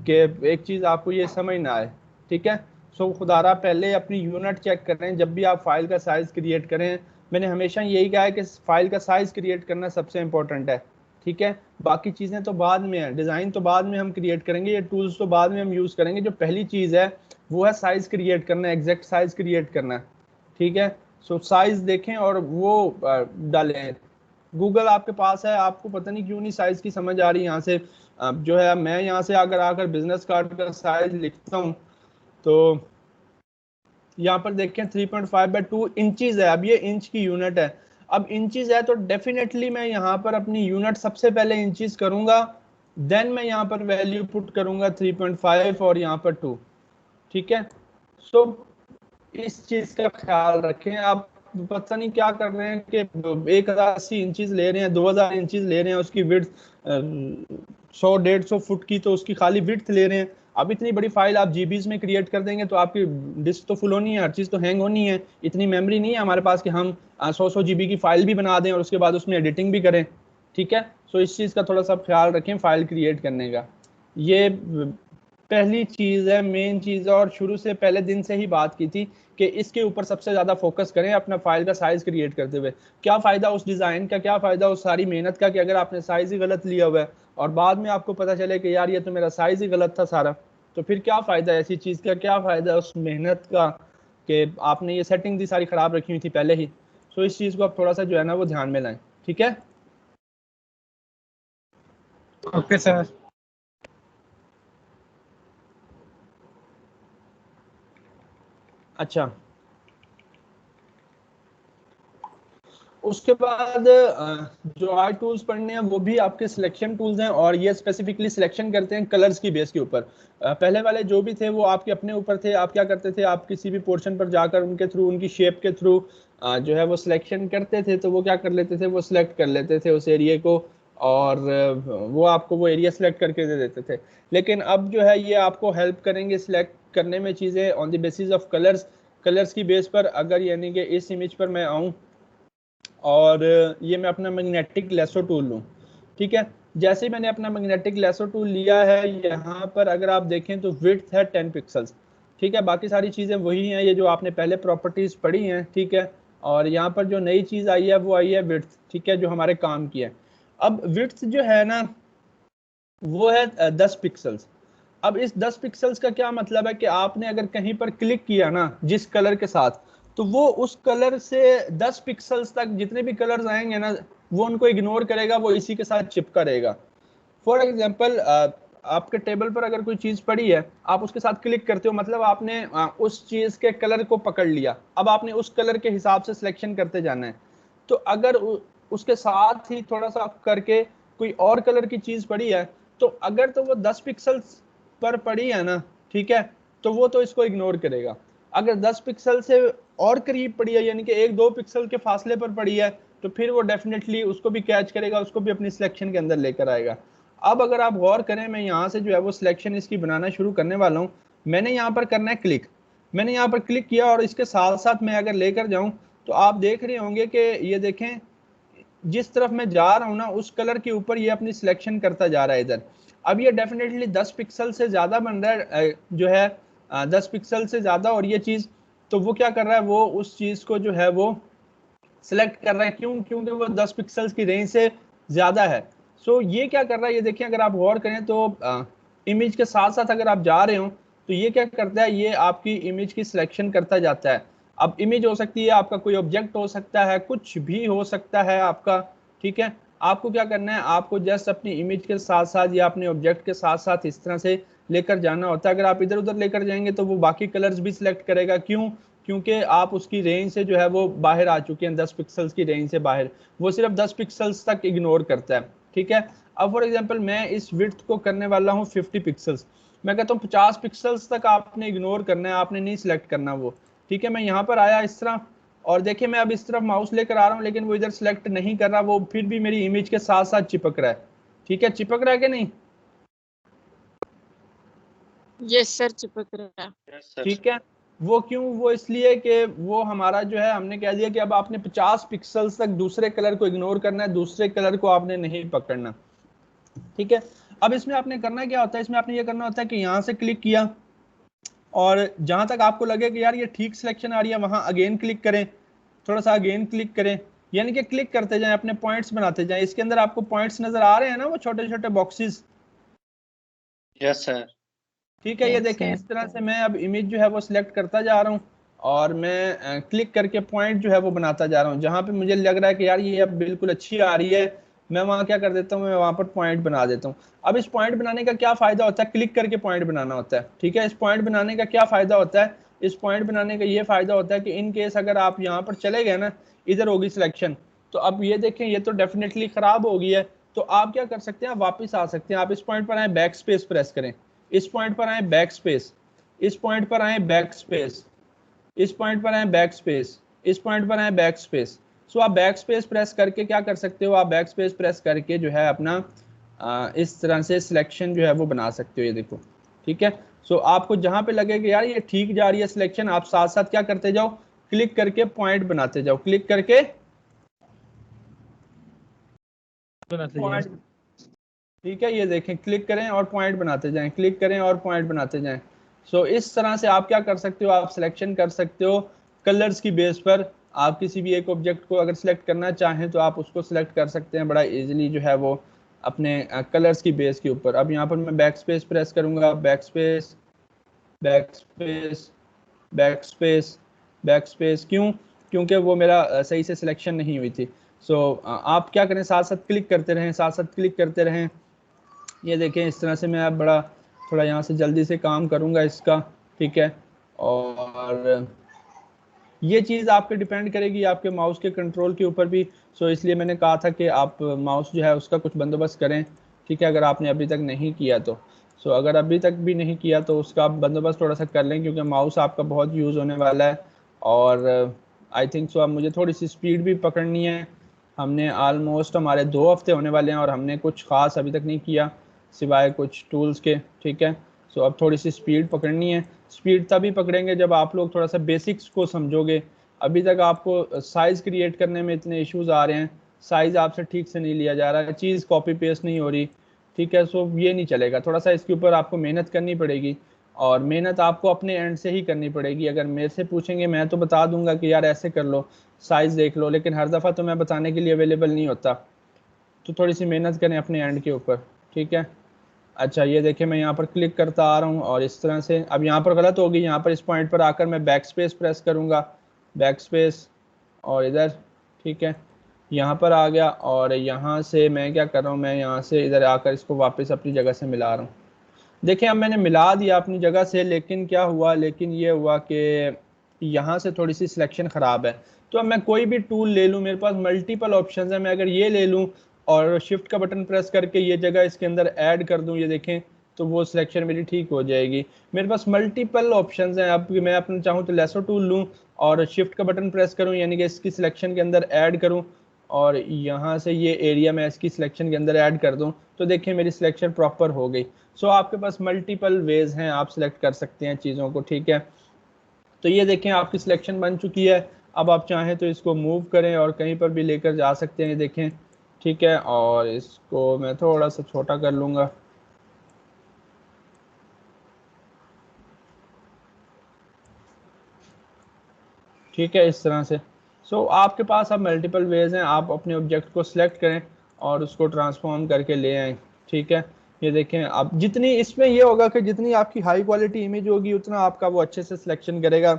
कि एक चीज़ आपको ये समझ ना आए। ठीक है। सो खुदारा पहले अपनी यूनिट चेक करें जब भी आप फाइल का साइज़ क्रिएट करें। मैंने हमेशा यही कहा है कि फाइल का साइज़ क्रिएट करना सबसे इंपॉर्टेंट है। ठीक है। बाकी चीज़ें तो बाद में है, डिज़ाइन तो बाद में हम क्रिएट करेंगे, ये टूल्स तो बाद में हम यूज़ करेंगे। जो पहली चीज़ है वो है साइज़ क्रिएट करना, एग्जैक्ट साइज़ क्रिएट करना। ठीक है। सो साइज देखें और वो डालें। गूगल आपके पास है, आपको पता नहीं क्यों नहीं साइज की समझ आ रही यहाँ से। जो है मैं यहाँ से अगर आकर बिजनेस कार्ड का साइज लिखता हूँ तो यहाँ पर देखें 3.5/2 इंचज है। अब ये इंच की यूनिट है। अब इंचज है तो डेफिनेटली मैं यहाँ पर अपनी यूनिट सबसे पहले इंचज करूंगा, देन मैं यहाँ पर वैल्यू पुट करूंगा 3.5 और यहाँ पर 2। ठीक है, सो इस चीज का ख्याल रखें। आप पता नहीं क्या कर रहे हैं कि 1080 इंचज ले रहे हैं, 2000 इंचज ले रहे हैं, उसकी विड्थ 100-150 फुट की, तो उसकी खाली विड्थ ले रहे हैं। अब इतनी बड़ी फाइल आप जीबीज में क्रिएट कर देंगे तो आपकी डिस्क तो फुल होनी है, हर चीज तो हैंग होनी है। इतनी मेमोरी नहीं है हमारे पास कि हम 100 जीबी की फाइल भी बना दें और उसके बाद उसमें एडिटिंग भी करें। ठीक है, सो इस चीज का थोड़ा सा ख्याल रखें फाइल क्रिएट करने का। ये पहली चीज है, मेन चीज है, और शुरू से पहले दिन से ही बात की थी कि इसके ऊपर सबसे ज्यादा फोकस करें अपना फाइल का साइज क्रिएट करते हुए। क्या फायदा उस डिजाइन का, क्या फायदा उस सारी मेहनत का कि अगर आपने साइज ही गलत लिया हुआ है और बाद में आपको पता चले कि यार ये तो मेरा साइज ही गलत था सारा, तो फिर क्या फायदा ऐसी चीज का, क्या फायदा उस मेहनत का कि आपने ये सेटिंग दी सारी खराब रखी हुई थी पहले ही। सो इस चीज को आप थोड़ा सा जो है ना वो ध्यान में लाएं। ठीक है, ओके सर। अच्छा। उसके बाद जो आर टूल्स पढ़ने हैं वो भी आपके सिलेक्शन टूल्स हैं, और ये स्पेसिफिकली सिलेक्शन करते हैं कलर्स की बेस के ऊपर। पहले वाले जो भी थे वो आपके अपने ऊपर थे। आप क्या करते थे, आप किसी भी पोर्शन पर जाकर उनके थ्रू, उनकी शेप के थ्रू जो है वो सिलेक्शन करते थे। तो वो क्या कर लेते थे, वो सिलेक्ट कर लेते थे उस एरिया को, और वो आपको वो एरिया सिलेक्ट करके दे देते थे। लेकिन अब जो है ये आपको हेल्प करेंगे सिलेक्ट करने में चीज़ें on the basis of colours. Colours की बेस पर अगर यानी कि इस इमेज पर मैं आऊँ और ये मैं अपना मैग्नेटिक लेसो टूल लूँ। ठीक है, जैसे ही मैंने अपना मैग्नेटिक लेसो टूल लिया है, यहाँ पर अगर आप देखें तो विड्थ है 10 पिक्सल्स। ठीक है, बाकी सारी चीज़ें वही हैं, ये जो आपने पहले प्रॉपर्टीज पढ़ी हैं। ठीक है, और यहाँ पर जो नई चीज़ आई है वो आई है विड्थ। ठीक है, जो हमारे काम की है। अब विड्थ जो है ना वो है 10 पिक्सल्स। अब इस 10 पिक्सल्स का क्या मतलब है कि आपने अगर कहीं पर क्लिक किया ना जिस कलर के साथ, तो वो उस कलर से 10 पिक्सल्स तक जितने भी कलर्स आएंगे ना वो उनको इग्नोर करेगा, वो इसी के साथ चिपका रहेगा। फॉर एग्जाम्पल आपके टेबल पर अगर कोई चीज पड़ी है, आप उसके साथ क्लिक करते हो, मतलब आपने उस चीज के कलर को पकड़ लिया। अब आपने उस कलर के हिसाब से सिलेक्शन करते जाना है। तो अगर उसके साथ ही थोड़ा सा करके कोई और कलर की चीज पड़ी है, तो अगर तो वो 10 पिक्सल्स पर पड़ी है ना, ठीक है, तो वो तो इसको इग्नोर करेगा। अगर 10 पिक्सल से और करीब पड़ी है, यानी कि 1-2 पिक्सल के फासले पर पड़ी है, तो फिर वो डेफिनेटली उसको भी कैच करेगा, उसको भी अपनी सिलेक्शन के अंदर लेकर आएगा। अब अगर आप गौर करें, मैं यहाँ से जो है वो सिलेक्शन इसकी बनाना शुरू करने वाला हूँ। मैंने यहाँ पर करना है क्लिक। मैंने यहाँ पर क्लिक किया और इसके साथ साथ मैं अगर लेकर जाऊँ तो आप देख रहे होंगे कि ये देखें जिस तरफ मैं जा रहा हूँ ना उस कलर के ऊपर ये अपनी सिलेक्शन करता जा रहा है इधर। अब ये डेफिनेटली 10 पिक्सल से ज्यादा बन रहा है, जो है 10 पिक्सल से ज्यादा। और ये चीज तो वो क्या कर रहा है, वो उस चीज को जो है वो सिलेक्ट कर रहा है। क्यों? क्योंकि वो 10 पिक्सल्स की रेंज से ज्यादा है। सो ये क्या कर रहा है, ये देखिए अगर आप गौर करें तो इमेज के साथ साथ अगर आप जा रहे हो तो ये क्या करता है, ये आपकी इमेज की सिलेक्शन करता जाता है। अब इमेज हो सकती है, आपका कोई ऑब्जेक्ट हो सकता है, कुछ भी हो सकता है आपका। ठीक है, आपको क्या करना है, आपको जस्ट अपनी इमेज के साथ साथ या अपने ऑब्जेक्ट के साथ साथ इस तरह से लेकर जाना होता है। अगर आप इधर उधर लेकर जाएंगे तो वो बाकी कलर्स भी सिलेक्ट करेगा। क्यों? क्योंकि आप उसकी रेंज से जो है वो बाहर आ चुके हैं, 10 पिक्सल्स की रेंज से बाहर। वो सिर्फ 10 पिक्सल्स तक इग्नोर करता है। ठीक है, अब फॉर एग्जांपल मैं इस विड्थ को करने वाला हूँ 50 पिक्सल्स। मैं कहता हूँ 50 पिक्सल्स तक आपने इग्नोर करना है, आपने नहीं सिलेक्ट करना वो। ठीक है, मैं यहाँ पर आया इस तरह, और देखिए मैं अब इस तरफ माउस लेकर आ रहा हूँ लेकिन वो इधर सिलेक्ट नहीं कर रहा, वो फिर भी मेरी इमेज के साथ साथ चिपक रहा है। ठीक है, चिपक रहा है कि नहीं? यस सर, चिपक रहा है। ठीक है, वो क्यों? वो इसलिए कि वो हमारा जो है, हमने कह दिया कि अब आपने 50 पिक्सल्स तक दूसरे कलर को इग्नोर करना है, दूसरे कलर को आपने नहीं पकड़ना। ठीक है, अब इसमें आपने करना क्या होता है, इसमें आपने ये करना होता है कि यहाँ से क्लिक किया और जहां तक आपको लगे कि यार ये ठीक सिलेक्शन आ रही है वहां अगेन क्लिक करें, थोड़ा सा अगेन क्लिक करें, यानी कि क्लिक करते जाएं, अपने पॉइंट्स बनाते जाएं। इसके अंदर आपको पॉइंट्स नजर आ रहे हैं ना, वो छोटे छोटे बॉक्सेस। Yes sir. ठीक है, ये देखें इस तरह से मैं अब इमेज जो है वो सिलेक्ट करता जा रहा हूँ। और मैं क्लिक करके पॉइंट जो है वो बनाता जा रहा हूँ। जहाँ पे मुझे लग रहा है कि यार ये अब बिल्कुल अच्छी आ रही है, मैं वहाँ क्या कर देता हूँ, मैं वहाँ पर पॉइंट बना देता हूँ। अब इस पॉइंट बनाने का क्या फायदा होता है, क्लिक करके पॉइंट बनाना होता है, ठीक है। इस पॉइंट बनाने का क्या फायदा होता है, इस पॉइंट बनाने का ये फायदा होता है कि इन केस अगर आप यहाँ पर चले गए ना, इधर होगी सिलेक्शन, तो अब ये देखें ये तो डेफिनेटली खराब हो गई है, तो आप क्या कर सकते हैं, वापस आ सकते हैं। आप इस पॉइंट पर आए, बैक स्पेस प्रेस करें, इस पॉइंट पर आए बैक स्पेस, इस पॉइंट पर आए बैक स्पेस, इस पॉइंट पर आए बैक स्पेस, इस पॉइंट पर आए बैक स्पेस। सो आप बैक स्पेस प्रेस करके क्या कर सकते हो, आप बैक स्पेस प्रेस करके जो है अपना इस तरह से सिलेक्शन जो है वो बना सकते हो, ये देखो, ठीक है। सो आपको जहां पे लगे कि यार ये ठीक जा रही है सिलेक्शन, आप साथ साथ क्या करते जाओ, क्लिक करके पॉइंट बनाते जाओ, क्लिक करके पॉइंट, ठीक है। ये देखें, क्लिक करें और पॉइंट बनाते जाएं, क्लिक करें और पॉइंट बनाते जाएं। सो इस तरह से आप क्या कर सकते हो, आप सिलेक्शन कर सकते हो कलर्स की बेस पर। आप किसी भी एक ऑब्जेक्ट को अगर सिलेक्ट करना चाहें तो आप उसको सिलेक्ट कर सकते हैं बड़ा इजीली जो है वो अपने कलर्स की बेस के ऊपर। अब यहाँ पर मैं बैक स्पेस प्रेस करूंगा, back space, back space, back space, back space, क्यों, क्योंकि वो मेरा सही से सिलेक्शन नहीं हुई थी। सो आप क्या करें, साथ साथ क्लिक करते रहें, साथ साथ क्लिक करते रहें। ये देखें इस तरह से मैं अब बड़ा थोड़ा यहाँ से जल्दी से काम करूँगा इसका, ठीक है। और ये चीज़ आपके डिपेंड करेगी आपके माउस के कंट्रोल के ऊपर भी। सो इसलिए मैंने कहा था कि आप माउस जो है उसका कुछ बंदोबस्त करें, ठीक है, अगर आपने अभी तक नहीं किया तो। सो अगर अभी तक भी नहीं किया तो उसका आप बंदोबस्त थोड़ा सा कर लें, क्योंकि माउस आपका बहुत यूज़ होने वाला है। और आई थिंक सो अब मुझे थोड़ी सी स्पीड भी पकड़नी है। हमने ऑलमोस्ट हमारे 2 हफ्ते होने वाले हैं और हमने कुछ ख़ास अभी तक नहीं किया सिवाय कुछ टूल्स के, ठीक है। सो अब थोड़ी सी स्पीड पकड़नी है। स्पीड तभी पकड़ेंगे जब आप लोग थोड़ा सा बेसिक्स को समझोगे। अभी तक आपको साइज़ क्रिएट करने में इतने इश्यूज आ रहे हैं, साइज़ आपसे ठीक से नहीं लिया जा रहा है, चीज़ कॉपी पेस्ट नहीं हो रही, ठीक है। सो ये नहीं चलेगा, थोड़ा सा इसके ऊपर आपको मेहनत करनी पड़ेगी, और मेहनत आपको अपने एंड से ही करनी पड़ेगी। अगर मेरे से पूछेंगे मैं तो बता दूंगा कि यार ऐसे कर लो, साइज़ देख लो, लेकिन हर दफ़ा तो मैं बताने के लिए अवेलेबल नहीं होता, तो थोड़ी सी मेहनत करें अपने एंड के ऊपर, ठीक है। अच्छा ये देखिए मैं यहाँ पर क्लिक करता आ रहा हूँ और इस तरह से, अब यहाँ पर गलत होगी, यहाँ पर इस पॉइंट पर आकर मैं बैक स्पेस प्रेस करूँगा, बैक स्पेस, और इधर, ठीक है, यहाँ पर आ गया। और यहाँ से मैं क्या कर रहा हूँ, मैं यहाँ से इधर आकर इसको वापस अपनी जगह से मिला रहा हूँ। देखिए अब मैंने मिला दिया अपनी जगह से, लेकिन क्या हुआ, लेकिन ये हुआ कि यहाँ से थोड़ी सी सिलेक्शन ख़राब है। तो अब मैं कोई भी टूल ले लूँ, मेरे पास मल्टीपल ऑप्शंस है, मैं अगर ये ले लूँ और शिफ्ट का बटन प्रेस करके ये जगह इसके अंदर ऐड कर दूँ, ये देखें, तो वो सिलेक्शन मेरी ठीक हो जाएगी। मेरे पास मल्टीपल ऑप्शंस हैं। अब मैं अपना चाहूँ तो लेसो टूल लूँ और शिफ्ट का बटन प्रेस करूँ, यानी कि इसकी सिलेक्शन के अंदर ऐड करूँ, और यहाँ से ये एरिया मैं इसकी सिलेक्शन के अंदर ऐड कर दूँ, तो देखिए मेरी सिलेक्शन प्रॉपर हो गई। सो आपके पास मल्टीपल वेज हैं, आप सिलेक्ट कर सकते हैं चीज़ों को, ठीक है। तो ये देखें आपकी सिलेक्शन बन चुकी है। अब आप चाहें तो इसको मूव करें और कहीं पर भी लेकर जा सकते हैं, देखें, ठीक है। और इसको मैं थोड़ा सा छोटा कर लूँगा, ठीक है, इस तरह से। सो आपके पास अब मल्टीपल वेज हैं, आप अपने ऑब्जेक्ट को सिलेक्ट करें और उसको ट्रांसफॉर्म करके ले आएँ, ठीक है। ये देखें आप, जितनी इसमें ये होगा कि जितनी आपकी हाई क्वालिटी इमेज होगी उतना आपका वो अच्छे से सिलेक्शन करेगा,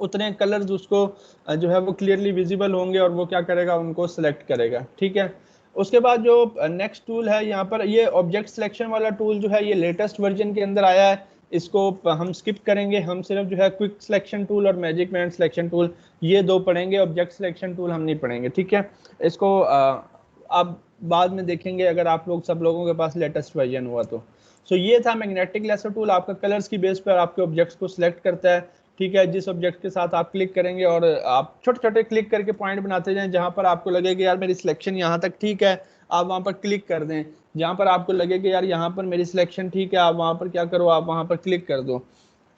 उतने कलर्स उसको जो है वो क्लियरली विजिबल होंगे और वो क्या करेगा, उनको सिलेक्ट करेगा, ठीक है। उसके बाद जो नेक्स्ट टूल है यहाँ पर, ये ऑब्जेक्ट सिलेक्शन वाला टूल जो है ये लेटेस्ट वर्जन के अंदर आया है। इसको हम स्किप करेंगे, हम सिर्फ जो है क्विक सिलेक्शन टूल और मैजिक बैंड सिलेक्शन टूल ये दो पढ़ेंगे, ऑब्जेक्ट सिलेक्शन टूल हम नहीं पढ़ेंगे, ठीक है। इसको आप बाद में देखेंगे अगर आप लोग सब लोगों के पास लेटेस्ट वर्जन हुआ तो। सो ये था मैग्नेटिक लेसर टूल, आपका कलर्स की बेस पर आपके ऑब्जेक्ट्स को सिलेक्ट करता है, ठीक है। जिस ऑब्जेक्ट के साथ आप क्लिक करेंगे और आप छोटे छोटे क्लिक करके पॉइंट बनाते जाएं, जहां पर आपको लगे कि यार मेरी सिलेक्शन यहाँ तक ठीक है, आप वहां पर क्लिक कर दें। जहां पर आपको लगे कि यार यहाँ पर मेरी सिलेक्शन ठीक है, आप वहां पर क्या करो, आप वहां पर क्लिक कर दो,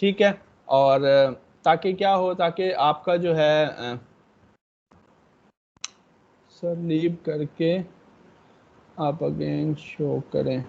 ठीक है। और ताकि क्या हो, ताकि आपका जो है सर लीव करके आप अगेन शो करें,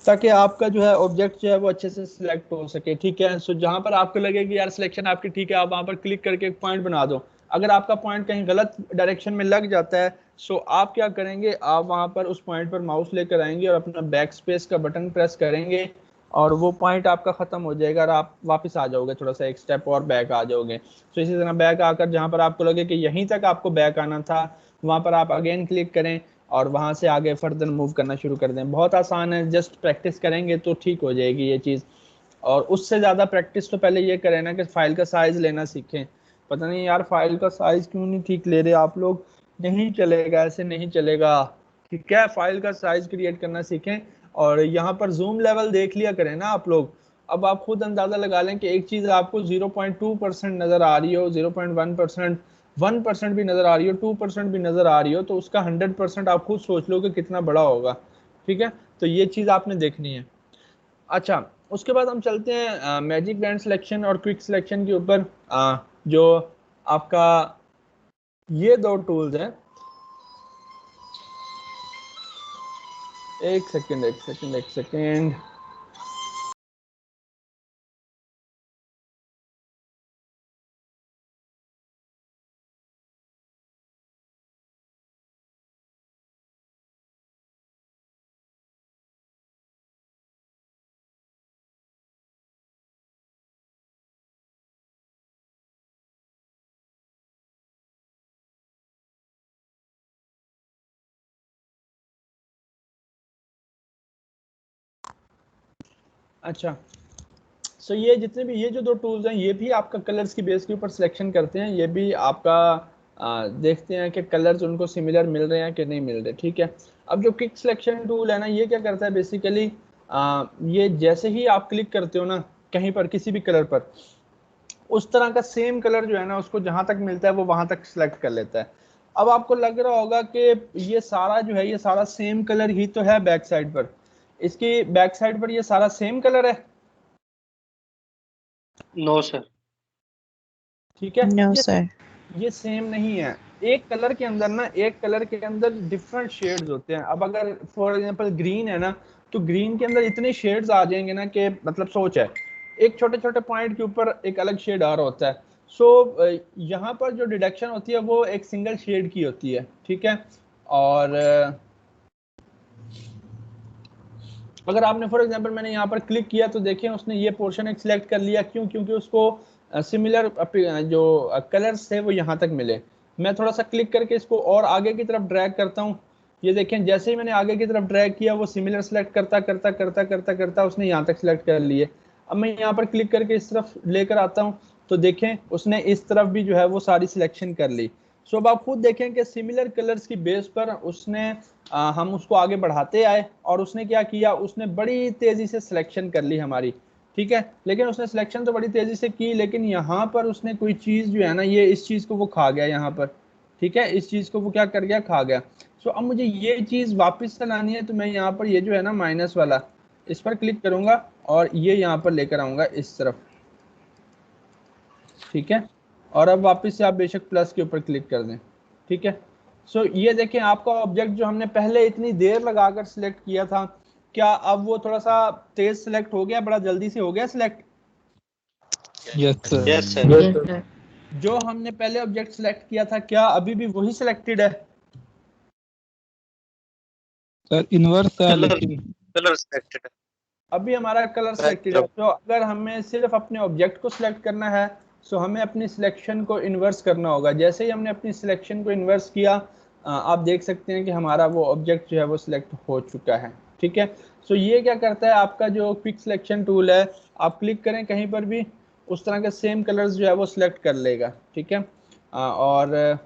ताकि आपका जो है ऑब्जेक्ट जो है वो अच्छे से सिलेक्ट हो सके, ठीक है। सो जहां पर आपको लगे कि यार सिलेक्शन आपकी ठीक है, आप वहां पर क्लिक करके एक पॉइंट बना दो। अगर आपका पॉइंट कहीं गलत डायरेक्शन में लग जाता है, सो आप क्या करेंगे, आप वहां पर उस पॉइंट पर माउस लेकर आएंगे और अपना बैक स्पेस का बटन प्रेस करेंगे और वो पॉइंट आपका खत्म हो जाएगा और आप वापस आ जाओगे, थोड़ा सा एक स्टेप और बैक आ जाओगे। तो इसी तरह बैक आकर जहां पर आपको लगे कि यहीं तक आपको बैक आना था, वहां पर आप अगेन क्लिक करें और वहां से आगे फर्दर मूव करना शुरू कर दें। बहुत आसान है, जस्ट प्रैक्टिस करेंगे तो ठीक हो जाएगी ये चीज़। और उससे ज़्यादा प्रैक्टिस तो पहले ये करें ना कि फाइल का साइज़ लेना सीखें। पता नहीं यार फाइल का साइज़ क्यों नहीं ठीक ले रहे आप लोग, नहीं चलेगा, ऐसे नहीं चलेगा। ठीक है, फाइल का साइज़ क्रिएट करना सीखें। और यहाँ पर जूम लेवल देख लिया करें ना आप लोग। अब आप खुद अंदाज़ा लगा लें कि एक चीज़ आपको 0.2% नज़र आ रही हो, 0.1%, 1% भी नज़र आ रही हो, 2% भी नज़र आ रही हो, तो उसका 100% आप खुद सोच लो कि कितना बड़ा होगा। ठीक है, तो ये चीज़ आपने देखनी है। अच्छा, उसके बाद हम चलते हैं मैजिक बैंड सिलेक्शन और क्विक सिलेक्शन के ऊपर। जो आपका ये दो टूल्स हैं, एक सेकंड एक सेकंड एक सेकंड। अच्छा, सो ये जितने भी ये जो दो टूल्स हैं ये भी आपका कलर्स की बेस के ऊपर सिलेक्शन करते हैं। ये भी आपका देखते हैं कि कलर्स उनको सिमिलर मिल रहे हैं कि नहीं मिल रहे। ठीक है, अब जो क्विक सिलेक्शन टूल है ना, ये क्या करता है बेसिकली, ये जैसे ही आप क्लिक करते हो ना कहीं पर किसी भी कलर पर, उस तरह का सेम कलर जो है ना उसको जहां तक मिलता है वो वहां तक सिलेक्ट कर लेता है। अब आपको लग रहा होगा कि ये सारा जो है ये सारा सेम कलर ही तो है बैक साइड पर, इसकी बैक साइड पर ये सारा सेम कलर है। No sir. ठीक है, नो सर। ये सेम नहीं है। एक कलर के अंदर ना, एक कलर के अंदर डिफरेंट शेड्स होते हैं। अब अगर फॉर एग्जांपल ग्रीन है ना, तो ग्रीन के अंदर इतने शेड्स आ जाएंगे ना कि मतलब सोच है, एक छोटे छोटे पॉइंट के ऊपर एक अलग शेड आ रहा होता है। सो यहाँ पर जो डिडक्शन होती है वो एक सिंगल शेड की होती है। ठीक है, और अगर आपने फॉर एग्जांपल मैंने यहाँ पर क्लिक किया तो देखें उसने ये पोर्शन एक सिलेक्ट कर लिया। क्यों? क्योंकि उसको सिमिलर जो कलर्स थे वो यहाँ तक मिले। मैं थोड़ा सा क्लिक करके इसको और आगे की तरफ ड्रैग करता हूँ। ये देखें जैसे ही मैंने आगे की तरफ ड्रैग किया वो सिमिलर सेलेक्ट करता करता करता करता करता उसने यहाँ तक सिलेक्ट कर लिए। अब मैं यहाँ पर क्लिक करके इस तरफ लेकर आता हूँ तो देखें उसने इस तरफ भी जो है वो सारी सिलेक्शन कर ली। सो अब आप खुद देखें कि सिमिलर कलर्स की बेस पर उसने हम उसको आगे बढ़ाते आए और उसने क्या किया, उसने बड़ी तेजी से सिलेक्शन कर ली हमारी। ठीक है, लेकिन उसने सिलेक्शन तो बड़ी तेजी से की, लेकिन यहाँ पर उसने कोई चीज जो है ना, ये इस चीज को वो खा गया यहाँ पर। ठीक है, इस चीज को वो क्या कर गया, खा गया। सो अब मुझे ये चीज वापस से लानी है तो मैं यहाँ पर ये जो है ना माइनस वाला, इस पर क्लिक करूंगा और ये यहाँ पर लेकर आऊंगा इस तरफ। ठीक है, और अब वापस से आप बेशक प्लस के ऊपर क्लिक कर दें। ठीक है, सो ये देखें आपका ऑब्जेक्ट जो हमने पहले इतनी देर लगाकर सिलेक्ट किया था, क्या अब वो थोड़ा सा तेज सिलेक्ट हो गया, बड़ा जल्दी से हो गया सिलेक्ट? Yes sir. जो हमने पहले ऑब्जेक्ट सिलेक्ट किया था क्या अभी भी वही सिलेक्टेड है? सर इन्वर्स है लेकिन कलर सिलेक्टेड है। अभी हमारा कलर सिलेक्टेड है। तो अगर हमें सिर्फ अपने ऑब्जेक्ट को सिलेक्ट करना है सो हमें अपनी सिलेक्शन को इन्वर्स करना होगा। जैसे ही हमने अपनी सिलेक्शन को इन्वर्स किया, आप देख सकते हैं कि हमारा वो ऑब्जेक्ट जो है वो सिलेक्ट हो चुका है। ठीक है, सो ये क्या करता है आपका जो क्विक सिलेक्शन टूल है, आप क्लिक करें कहीं पर भी उस तरह के सेम कलर्स जो है वो सिलेक्ट कर लेगा। ठीक है, और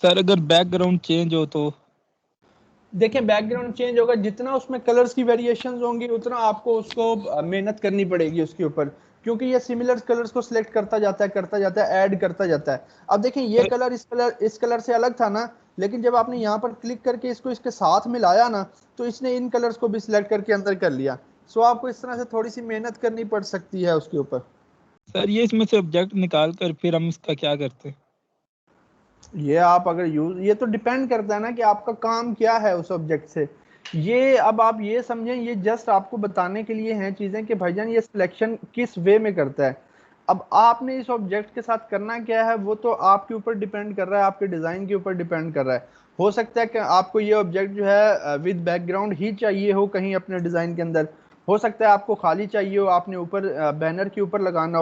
सर अगर बैकग्राउंड चेंज हो तो? देखें बैकग्राउंड चेंज होगा, जितना उसमें कलर्स की वेरिएशंस होंगी उतना आपको उसको मेहनत करनी पड़ेगी उसके ऊपर, क्योंकि ये सिमिलर कलर्स को सिलेक्ट करता जाता है, ऐड करता जाता है। अब देखें ये कलर इस कलर से अलग था ना, लेकिन जब आपने यहाँ पर क्लिक करके इसको इसके साथ मिलाया ना तो इसने इन कलर्स को भी सिलेक्ट करके अंदर कर लिया। सो आपको इस तरह से थोड़ी सी मेहनत करनी पड़ सकती है उसके ऊपर। सर ये इसमें से ऑब्जेक्ट निकाल कर फिर हम इसका क्या करते हैं? ये आप अगर यूज, ये तो डिपेंड करता है ना कि आपका काम क्या है उस ऑब्जेक्ट से। ये अब आप ये समझें, ये जस्ट आपको बताने के लिए हैं चीजें कि भाईजान ये सिलेक्शन किस वे में करता है। अब आपने इस ऑब्जेक्ट के साथ करना क्या है वो तो आपके ऊपर डिपेंड कर रहा है, आपके डिजाइन के ऊपर डिपेंड कर रहा है। हो सकता है कि आपको ये ऑब्जेक्ट जो है विद बैकग्राउंड ही चाहिए हो कहीं अपने डिजाइन के अंदर, हो सकता है आपको खाली चाहिए हो, आपने ऊपर बैनर के ऊपर लगाना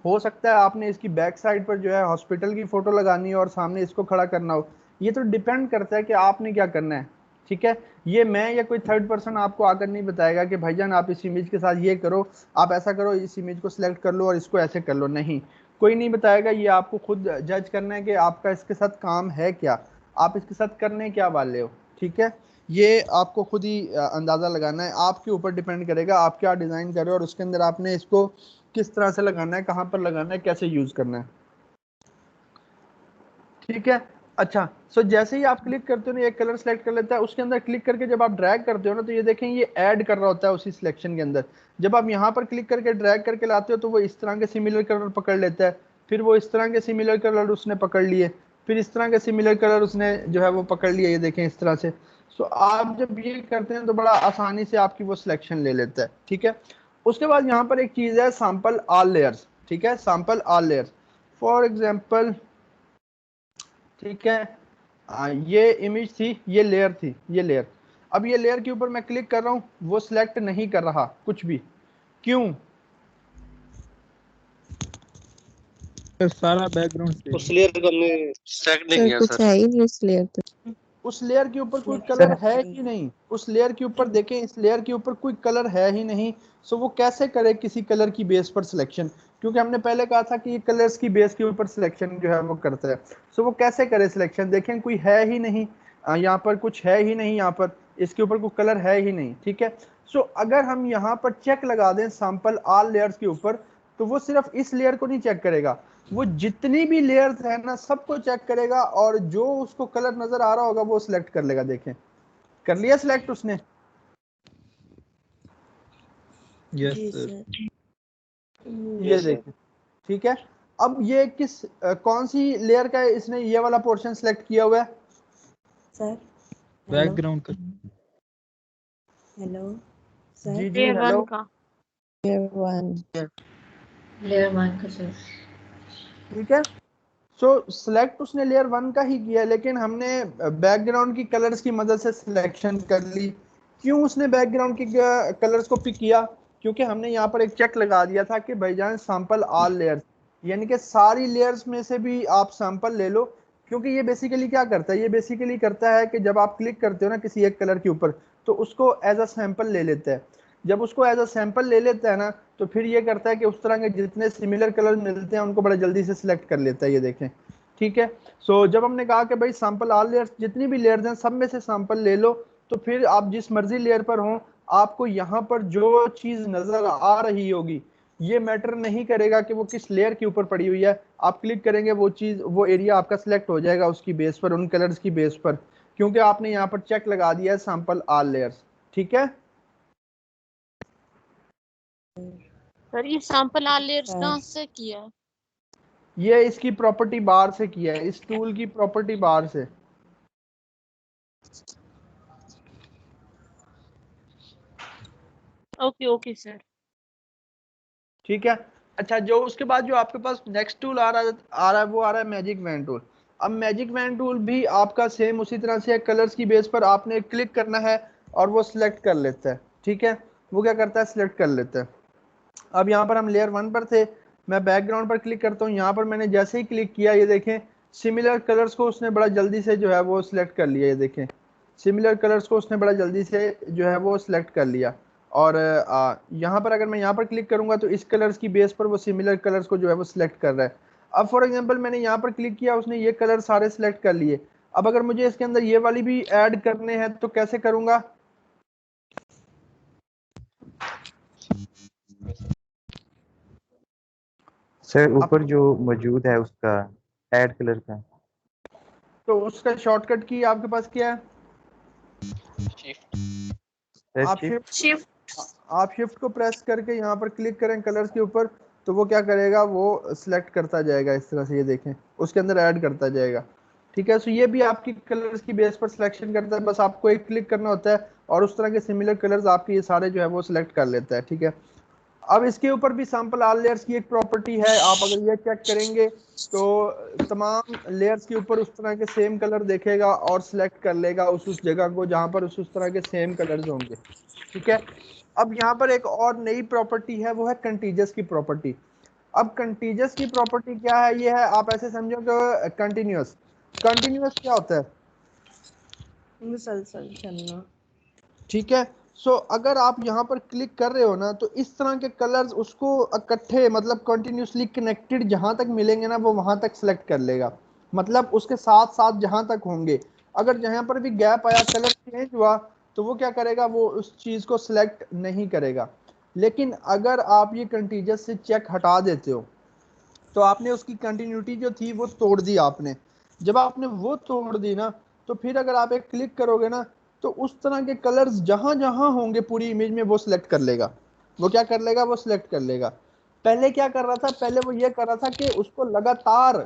हो सकता है आपने इसकी बैक साइड पर जो है हॉस्पिटल की फोटो लगानी हो और सामने इसको खड़ा करना हो। ये तो डिपेंड करता है कि आपने क्या करना है, ठीक है। ये मैं या कोई थर्ड पर्सन आपको आकर नहीं बताएगा कि भाईजान आप इस इमेज के साथ ये करो, आप ऐसा करो, इस इमेज को सिलेक्ट कर लो और इसको ऐसे कर लो, नहीं, कोई नहीं बताएगा। ये आपको खुद जज करना है कि आपका इसके साथ काम है क्या, आप इसके साथ करने क्या वाले हो, ठीक है। ये आपको खुद ही अंदाज़ा लगाना है, आपके ऊपर डिपेंड करेगा आप क्या डिज़ाइन कर रहे हो और उसके अंदर आपने इसको किस तरह से लगाना है, कहाँ पर लगाना है, कैसे यूज़ करना है, ठीक है। अच्छा, सो जैसे ही आप क्लिक करते हो ना, एक कलर सेलेक्ट कर लेता है, उसके अंदर क्लिक करके जब आप ड्रैग करते हो ना, तो ये देखें ये ऐड कर रहा होता है उसी सिलेक्शन के अंदर। जब आप यहाँ पर क्लिक करके ड्रैग करके लाते हो तो वो इस तरह के सिमिलर कलर पकड़ लेता है, फिर वो इस तरह के सिमिलर कलर उसने पकड़ लिए, फिर इस तरह के सिमिलर कलर उसने जो है वो पकड़ लिए, ये देखें इस तरह से। सो आप जब ये करते हैं तो बड़ा आसानी से आपकी वो सिलेक्शन ले लेता है, ठीक है। उसके बाद यहाँ पर एक चीज़ है सैंपल ऑल लेयर्स, ठीक है, sample all layers. For example, ठीक है, ये इमेज थी, ये लेयर थी, ये लेयर, अब ये लेयर के ऊपर मैं क्लिक कर रहा हूँ, वो सिलेक्ट नहीं कर रहा कुछ भी, क्यों? सारा बैकग्राउंड उस लेयर को हमने सेलेक्ट नहीं सर किया कुछ सर। है ही नहीं इस लेयर पे। उस लेयर के ऊपर कोई कलर है ही नहीं, उस लेयर के ऊपर देखें, इस लेयर के ऊपर कोई कलर है ही नहीं। सो वो कैसे करे किसी कलर की बेस पर सिलेक्शन, क्योंकि हमने पहले कहा था कि ये कलर्स की बेस के ऊपर सिलेक्शन जो है वो करता है। सो वो कैसे करे सिलेक्शन, देखें कोई है ही नहीं, यहाँ पर कुछ है ही नहीं, यहाँ पर इसके ऊपर कोई कलर है ही नहीं, ठीक है। सो अगर हम यहाँ पर चेक लगा दें सैंपल ऑल लेयर्स के ऊपर, तो वो सिर्फ इस लेयर को नहीं चेक करेगा, वो जितनी भी लेयर्स है ना सबको चेक करेगा और जो उसको कलर नजर आ रहा होगा वो सिलेक्ट कर लेगा। देखें, कर लिया सिलेक्ट उसने? यस जी सर। सर। ये देखें, ठीक है। अब ये किस कौन सी लेयर का है, इसने ये वाला पोर्शन सिलेक्ट किया हुआ है? सर बैकग्राउंड का। Hello sir. जी जी, लेयर हेलो। 1 का। लेयर वन का सर। ठीक है, सो सिलेक्ट उसने लेयर 1 का ही किया, लेकिन हमने बैकग्राउंड की कलर्स की मदद से सिलेक्शन कर ली। क्यों उसने बैकग्राउंड की कलर्स को पिक किया? क्योंकि हमने यहाँ पर एक चेक लगा दिया था कि भाईजान सैंपल ऑल लेयर्स, यानी कि सारी लेयर्स में से भी आप सैंपल ले लो। क्योंकि ये बेसिकली क्या करता है, ये बेसिकली करता है कि जब आप क्लिक करते हो ना किसी एक कलर के ऊपर, तो उसको एज अ सैंपल ले लेता है। जब उसको एज अ सैंपल ले लेता है ना, तो फिर ये करता है कि उस तरह के जितने सिमिलर कलर मिलते हैं उनको बड़ा जल्दी से सिलेक्ट कर लेता है, ये देखें, ठीक है। सो जब हमने कहा कि भाई सैंपल ऑल लेयर्स, जितनी भी लेयर्स हैं सब में से सैंपल ले लो, तो फिर आप जिस मर्जी लेयर पर हो, आपको यहाँ पर जो चीज नजर आ रही होगी ये मैटर नहीं करेगा कि वो किस लेयर के ऊपर पड़ी हुई है। आप क्लिक करेंगे वो चीज, वो एरिया आपका सिलेक्ट हो जाएगा उसकी बेस पर, उन कलर्स की बेस पर, क्योंकि आपने यहाँ पर चेक लगा दिया है सैंपल ऑल लेयर्स, ठीक है। सर ये सैंपल ऑल लेयर्स कहाँ से किया है? ये इसकी प्रॉपर्टी बार से किया है, इस टूल की प्रॉपर्टी बार से। Okay okay sir. ठीक है। अच्छा, जो उसके बाद जो आपके पास नेक्स्ट टूल आ रहा है वो आ रहा है मैजिक वैन टूल। अब मैजिक वैन टूल भी आपका सेम उसी तरह से कलर्स की बेस पर आपने क्लिक करना है और वो सिलेक्ट कर लेता है, ठीक है। वो क्या करता है, सिलेक्ट कर लेता है। अब यहाँ पर हम लेयर 1 पर थे, मैं बैकग्राउंड पर क्लिक करता हूँ। यहाँ पर मैंने जैसे ही क्लिक किया, ये देखें सिमिलर कलर्स को उसने बड़ा जल्दी से जो है वो सिलेक्ट कर लिया, ये देखें सिमिलर कलर्स को उसने बड़ा जल्दी से जो है वो सिलेक्ट कर लिया। और यहाँ पर अगर मैं यहाँ पर क्लिक करूंगा तो इस कलर्स की बेस पर वो सिमिलर कलर्स को जो है वो सिलेक्ट कर रहा है। अब फॉर एग्जांपल मैंने यहाँ पर क्लिक किया, उसने ये कलर सारे सिलेक्ट कर लिए। अब अगर मुझे इसके अंदर ये वाली भी ऐड करने हैं तो कैसे करूंगा? सर ऊपर जो मौजूद है उसका ऐड कलर का, तो उसका शॉर्टकट की आपके पास क्या है? आप शिफ्ट को प्रेस करके यहाँ पर क्लिक करें कलर्स के ऊपर, तो वो क्या करेगा, वो सिलेक्ट करता जाएगा इस तरह से, ये देखें उसके अंदर ऐड करता जाएगा, ठीक है। सो ये भी आपकी कलर्स की बेस पर सिलेक्शन करता है, बस आपको एक क्लिक करना होता है और उस तरह के सिमिलर कलर्स आपके ये सारे जो है वो सिलेक्ट कर लेता है, ठीक है। अब इसके ऊपर भी सैंपल ऑल लेयर्स की एक प्रॉपर्टी है, आप अगर ये चेक करेंगे तो तमाम लेयर्स के ऊपर उस तरह के सेम कलर देखेगा और सिलेक्ट कर लेगा उस जगह को जहां पर उस तरह के सेम कलर्स होंगे, ठीक है। अब यहाँ पर एक और नई प्रॉपर्टी है, वो है कंटीजियस की प्रॉपर्टी। अब कंटीजियस की प्रॉपर्टी क्या है? ये है, आप ऐसे समझो कि कंटिन्यूअस। कंटिन्यूअस क्या होता है? मुसलसल चलना। ठीक है। सो अगर आप यहाँ पर क्लिक कर रहे हो ना, तो इस तरह के कलर्स उसको इकट्ठे मतलब कंटिन्यूसली कनेक्टेड जहां तक मिलेंगे ना, वो वहां तक सिलेक्ट कर लेगा। मतलब उसके साथ साथ जहां तक होंगे, अगर जहां पर भी गैप आया, कलर चेंज हुआ, तो वो क्या करेगा? वो उस चीज को सिलेक्ट नहीं करेगा। लेकिन अगर आप ये कंटीजियस से चेक हटा देते हो, तो आपने उसकी कंटिन्यूटी जो थी वो तोड़ दी आपने। जब आपने वो तोड़ दी ना, तो फिर अगर आप एक क्लिक करोगे ना, तो उस तरह के कलर्स जहां जहां होंगे पूरी इमेज में वो सिलेक्ट कर लेगा। वो क्या कर लेगा? वो सिलेक्ट कर लेगा। पहले क्या कर रहा था? पहले वो ये कर रहा था कि उसको लगातार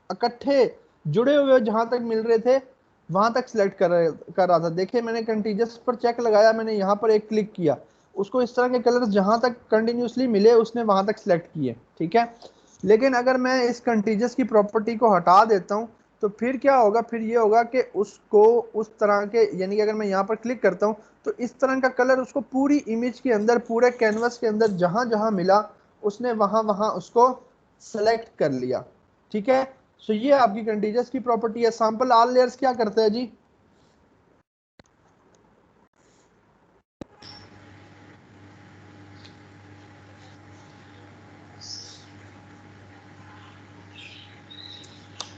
इकट्ठे जुड़े हुए जहां तक मिल रहे थे वहां तक सिलेक्ट कर रहा था। देखिए, मैंने कंटीजियस पर चेक लगाया, मैंने यहाँ पर एक क्लिक किया, उसको इस तरह के कलर्स जहां तक कंटिन्यूसली मिले उसने वहां तक सिलेक्ट किए। ठीक है। लेकिन अगर मैं इस कंटीजियस की प्रॉपर्टी को हटा देता हूं, तो फिर क्या होगा? फिर ये होगा कि उसको उस तरह के, यानी कि अगर मैं यहाँ पर क्लिक करता हूं, तो इस तरह का कलर उसको पूरी इमेज के अंदर, पूरे कैनवस के अंदर जहां जहां मिला, उसने वहां वहां उसको सेलेक्ट कर लिया। ठीक है। सो ये आपकी कंटीजियस की प्रॉपर्टी है। सैंपल ऑल लेयर्स क्या करता है जी?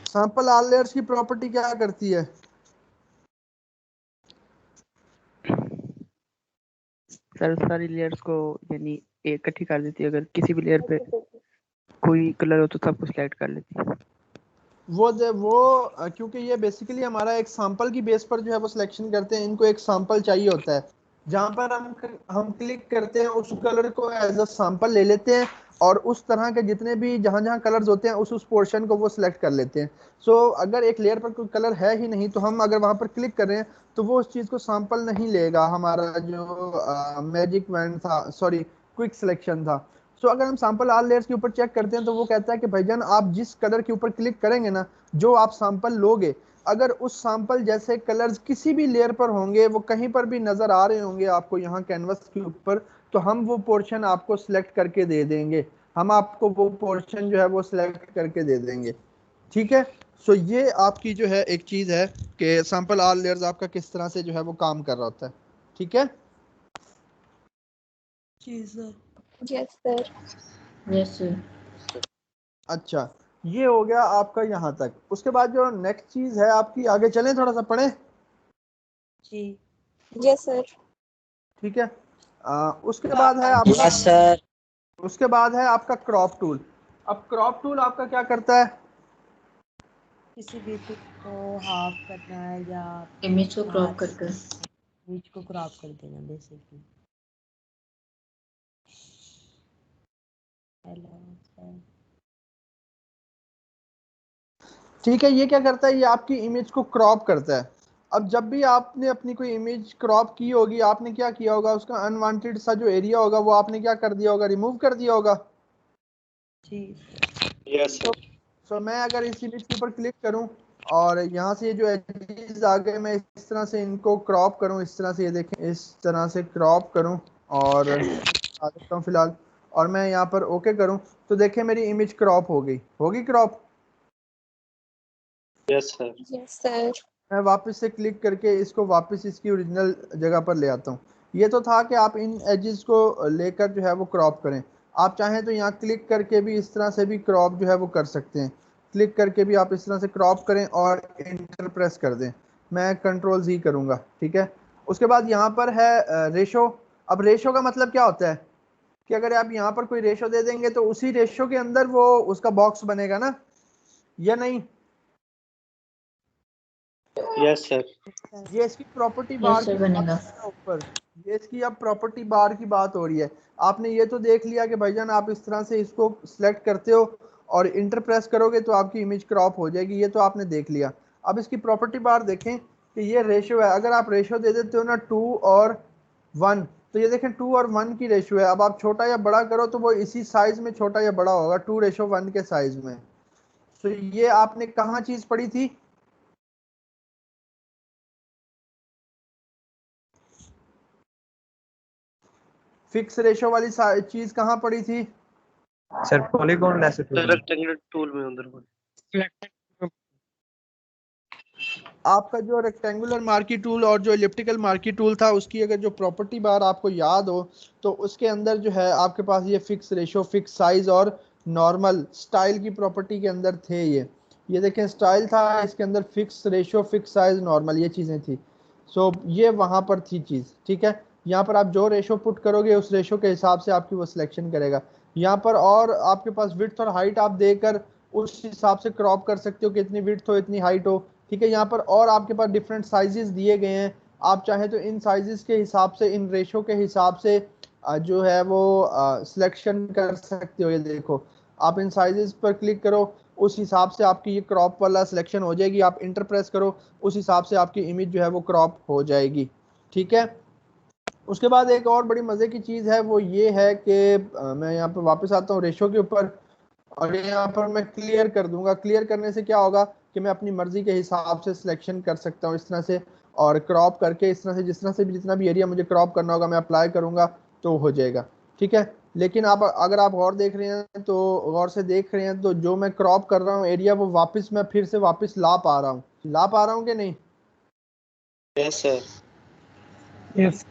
सैंपल ऑल लेयर्स की प्रॉपर्टी क्या करती है? सर सारी लेयर्स को यानी इकट्ठी कर देती है। अगर किसी भी लेयर पे कोई कलर हो तो सब कुछ सिलेक्ट कर लेती है। क्योंकि ये बेसिकली हमारा एक सैंपल की बेस पर जो है वो सिलेक्शन करते हैं। इनको एक सैंपल चाहिए होता है, जहां पर हम क्लिक करते हैं, उस कलर को एज अ सैंपल ले लेते हैं, और उस तरह के जितने भी जहां जहां कलर्स होते हैं उस पोर्शन को वो सिलेक्ट कर लेते हैं। सो अगर एक लेयर पर कोई कलर है ही नहीं, तो हम अगर वहां पर क्लिक कर रहे हैं, तो वो उस चीज को सैंपल नहीं लेगा। हमारा जो मैजिक वैंड था, सॉरी, क्विक सिलेक्शन था। सो अगर हम सैंपल ऑल लेयर्स के ऊपर चेक करते हैं, तो वो कहता है कि भाईजान, आप जिस कलर के ऊपर क्लिक करेंगे ना, जो आप सैंपल लोगे, अगर उस सैंपल जैसे कलर्स किसी भी लेयर पर होंगे, वो कहीं पर भी नजर आ रहे होंगे आपको यहाँ कैनवस के ऊपर, तो हम वो पोर्शन आपको सिलेक्ट करके दे देंगे। हम आपको वो पोर्शन जो है वो सिलेक्ट करके दे देंगे। ठीक है। सो ये आपकी जो है एक चीज है कि सैंपल ऑल लेयर्स आपका किस तरह से जो है वो काम कर रहा होता है। ठीक है। Yes sir. Yes sir. अच्छा, ये हो गया आपका यहाँ तक। उसके बाद जो नेक्स्ट चीज है आपकी, आगे चलें, थोड़ा सा पढ़ें। जी। Yes sir. ठीक है। उसके बाद है आपका, यस सर। उसके बाद है आपका क्रॉप टूल। अब क्रॉप टूल आपका क्या करता है? किसी भी पिक को हाफ करना है या इमेज को क्रॉप करके इमेज को क्रॉप कर देना बेसिकली। Hello sir. ठीक है। ये क्या करता है? ये आपकी इमेज को क्रॉप करता है। अब जब भी आपने अपनी कोई इमेज क्रॉप की होगी, आपने क्या किया होगा? उसका अनवांटेड सा जो एरिया होगा वो आपने क्या कर दिया होगा? रिमूव कर दिया होगा। जी। Yes sir. सो मैं अगर इस इमेज के ऊपर क्लिक करूं, और यहाँ से जो एजेस आ गए, मैं इस तरह से इनको क्रॉप करूं, इस तरह से, ये देखें, इस तरह से क्रॉप करूं, और आ देता हूं फिलहाल, और मैं यहाँ पर ओके करूं, तो देखें मेरी इमेज क्रॉप हो गई। होगी crop? Yes sir. Yes sir. मैं वापस से क्लिक करके इसको वापस इसकी ओरिजिनल जगह पर ले आता हूँ। ये तो था कि आप इन एजेस को लेकर जो है वो क्रॉप करें। आप चाहें तो यहाँ क्लिक करके भी इस तरह से भी क्रॉप जो है वो कर सकते हैं। क्लिक करके भी आप इस तरह से क्रॉप करें और इंटर प्रेस कर दें। मैं कंट्रोल Z करूँगा। ठीक है। उसके बाद यहाँ पर है रेशो। अब रेशो का मतलब क्या होता है कि अगर आप यहाँ पर कोई रेशो दे देंगे, तो उसी रेशो के अंदर वो उसका बॉक्स बनेगा ना, या नहीं? Yes sir. ये इसकी प्रॉपर्टी बार यस सर की बात बनेगा। है ऊपर। ये इसकी अब प्रॉपर्टी बार की बात हो रही है। आपने ये तो देख लिया कि भाईजान आप इस तरह से इसको सिलेक्ट करते हो और इंटर प्रेस करोगे तो आपकी इमेज क्रॉप हो जाएगी। ये तो आपने देख लिया। अब इसकी प्रॉपर्टी बार देखें कि ये रेशियो है। अगर आप रेशियो दे देते हो ना 2 और 1, तो ये देखें 2 और 1 की रेशियो है। अब आप छोटा या बड़ा करो तो वो इसी साइज में छोटा या बड़ा होगा, 2:1 के साइज में। तो ये आपने कहाँ चीज पढ़ी थी? फिक्स रेशो वाली चीज कहाँ पड़ी थी? सर पॉलीगॉन लेसर टूल में। रेक्टेंगुलर टूल में अंदर आपका जो रेक्टेंगुलर मार्की टूल और जो इलिप्टिकल मार्की टूल था उसकी अगर जो प्रॉपर्टी बार आपको याद हो तो उसके अंदर जो है आपके पास ये फिक्स रेशो, फिक्स साइज और नॉर्मल स्टाइल की प्रॉपर्टी के अंदर थे। ये देखें स्टाइल था, इसके अंदर fix ratio, fix size, normal, ये चीज़ें थी। सो ये वहाँ पर थी चीज़, ठीक है। यहाँ पर आप जो रेशो पुट करोगे उस रेशो के हिसाब से आपकी वो सिलेक्शन करेगा। यहाँ पर और आपके पास विड्थ और हाइट आप देकर उस हिसाब से क्रॉप कर सकते हो कि इतनी विड्थ हो इतनी हाइट हो, ठीक है। यहाँ पर और आपके पास डिफरेंट साइजेस दिए गए हैं, आप चाहे तो इन साइजेस के हिसाब से, इन रेशो के हिसाब से जो है वो सिलेक्शन कर सकते हो। ये देखो आप इन साइजेस पर क्लिक करो, उस हिसाब से आपकी ये क्रॉप वाला सिलेक्शन हो जाएगी। आप इंटर प्रेस करो, उस हिसाब से आपकी इमेज जो है वो क्रॉप हो जाएगी, ठीक है। उसके बाद एक और बड़ी मज़े की चीज़ है, वो ये है कि मैं यहाँ पर वापस आता हूँ रेशो के ऊपर और यहाँ पर मैं क्लियर कर दूंगा। क्लियर करने से क्या होगा कि मैं अपनी मर्जी के हिसाब से सिलेक्शन कर सकता हूँ इस तरह से, और क्रॉप करके इस तरह से जितना भी एरिया मुझे क्रॉप करना होगा मैं अप्लाई करूंगा तो हो जाएगा, ठीक है। लेकिन आप अगर आप गौर देख रहे हैं तो गौर से देख रहे हैं तो जो मैं क्रॉप कर रहा हूँ एरिया वो वापस मैं फिर से वापस ला पा रहा हूँ कि नहीं? Yes sir. यस।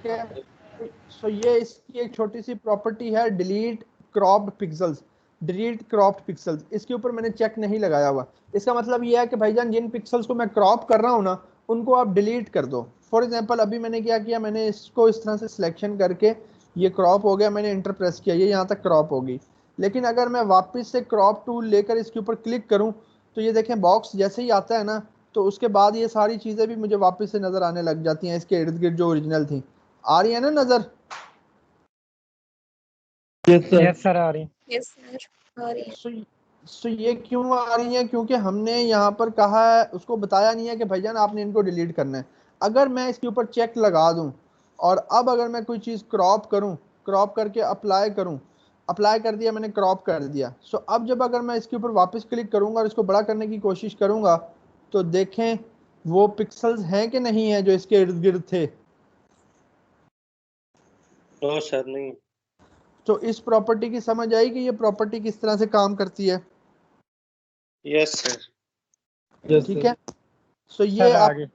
सो ये इसकी एक छोटी सी प्रॉपर्टी है, delete cropped pixels. Delete cropped pixels, इसके ऊपर मैंने चेक नहीं लगाया हुआ। इसका मतलब ये है कि भाईजान जिन पिक्सेल्स को मैं क्रॉप कर रहा हूँ ना उनको आप डिलीट कर दो। फॉर एग्जांपल अभी मैंने क्या किया, मैंने इसको इस तरह से सिलेक्शन करके ये क्रॉप हो गया, मैंने इंटर प्रेस किया, ये यहाँ तक क्रॉप होगी। लेकिन अगर मैं वापस से क्रॉप टूल लेकर इसके ऊपर क्लिक करूँ तो ये देखें बॉक्स जैसे ही आता है ना तो उसके बाद ये सारी चीज़ें भी मुझे वापस से नज़र आने लग जाती हैं, इसके इर्द गिर्द जो ओरिजिनल थी। आ रही है ना नज़र? यस सर आ रही है। यस सर आ रही है। सो ये क्यों आ रही है? क्योंकि हमने यहाँ पर कहा है, उसको बताया नहीं है कि भाईजान आपने इनको डिलीट करना है। अगर मैं इसके ऊपर चेक लगा दूं और अब अगर मैं कोई चीज़ क्रॉप करूं, क्रॉप करके अप्लाई करूं, अप्लाई कर दिया मैंने, क्रॉप कर दिया। सो अब जब अगर मैं इसके ऊपर वापस क्लिक करूंगा और इसको बड़ा करने की कोशिश करूंगा तो देखें वो पिक्सल्स हैं कि नहीं है जो इसके इर्द गिर्द थे। नो सर नहीं। तो इस प्रॉपर्टी की समझ आई कि ये प्रॉपर्टी किस तरह से काम करती है? Yes sir. ठीक है। सो ये आप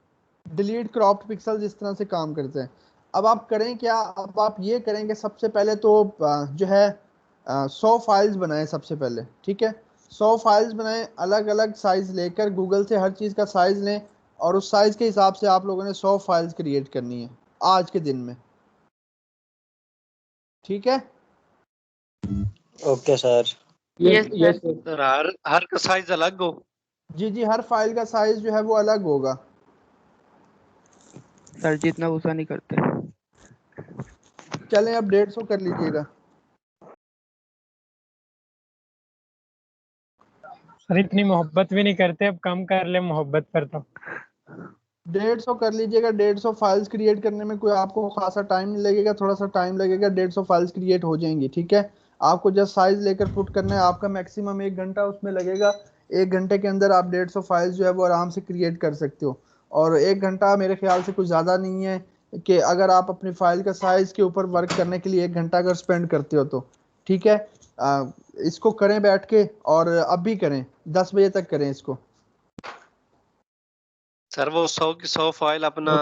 डिलीट क्रॉप्ड पिक्सेल्स इस तरह से काम करते हैं। अब आप करें क्या, अब आप ये करेंगे सबसे पहले तो जो है 100 फाइल्स बनाएं सबसे पहले, ठीक है। 100 फाइल्स बनाएं, अलग अलग साइज लेकर गूगल से हर चीज़ का साइज लें और उस साइज के हिसाब से आप लोगों ने 100 फाइल्स क्रिएट करनी है आज के दिन में, ठीक है। Okay sir. Yes sir. Sir हर का साइज अलग हो? जी हर फाइल का साइज जो है वो अलग होगा। सर जी इतना गुस्सा नहीं करते। चलें अब 150 कर लीजिएगा। सर इतनी मोहब्बत भी नहीं करते, अब कम कर ले मोहब्बत पर तो। 150 कर लीजिएगा। 150 फाइल्स क्रिएट करने में कोई आपको खासा टाइम नहीं लगेगा, थोड़ा सा टाइम लगेगा। 150 फाइल्स क्रिएट हो जाएंगी, ठीक है। आपको जस्ट साइज लेकर पुट करना है, आपका मैक्सिमम 1 घंटा उसमें लगेगा। 1 घंटे के अंदर आप 150 फाइल्स जो है वो आराम से क्रिएट कर सकते हो। और 1 घंटा मेरे ख्याल से कुछ ज़्यादा नहीं है कि अगर आप अपनी फाइल का साइज के ऊपर वर्क करने के लिए 1 घंटा अगर स्पेंड करते हो तो, ठीक है। इसको करें बैठ के और अब भी करें, 10 बजे तक करें इसको। सर वो 100 की 100 फाइल अपना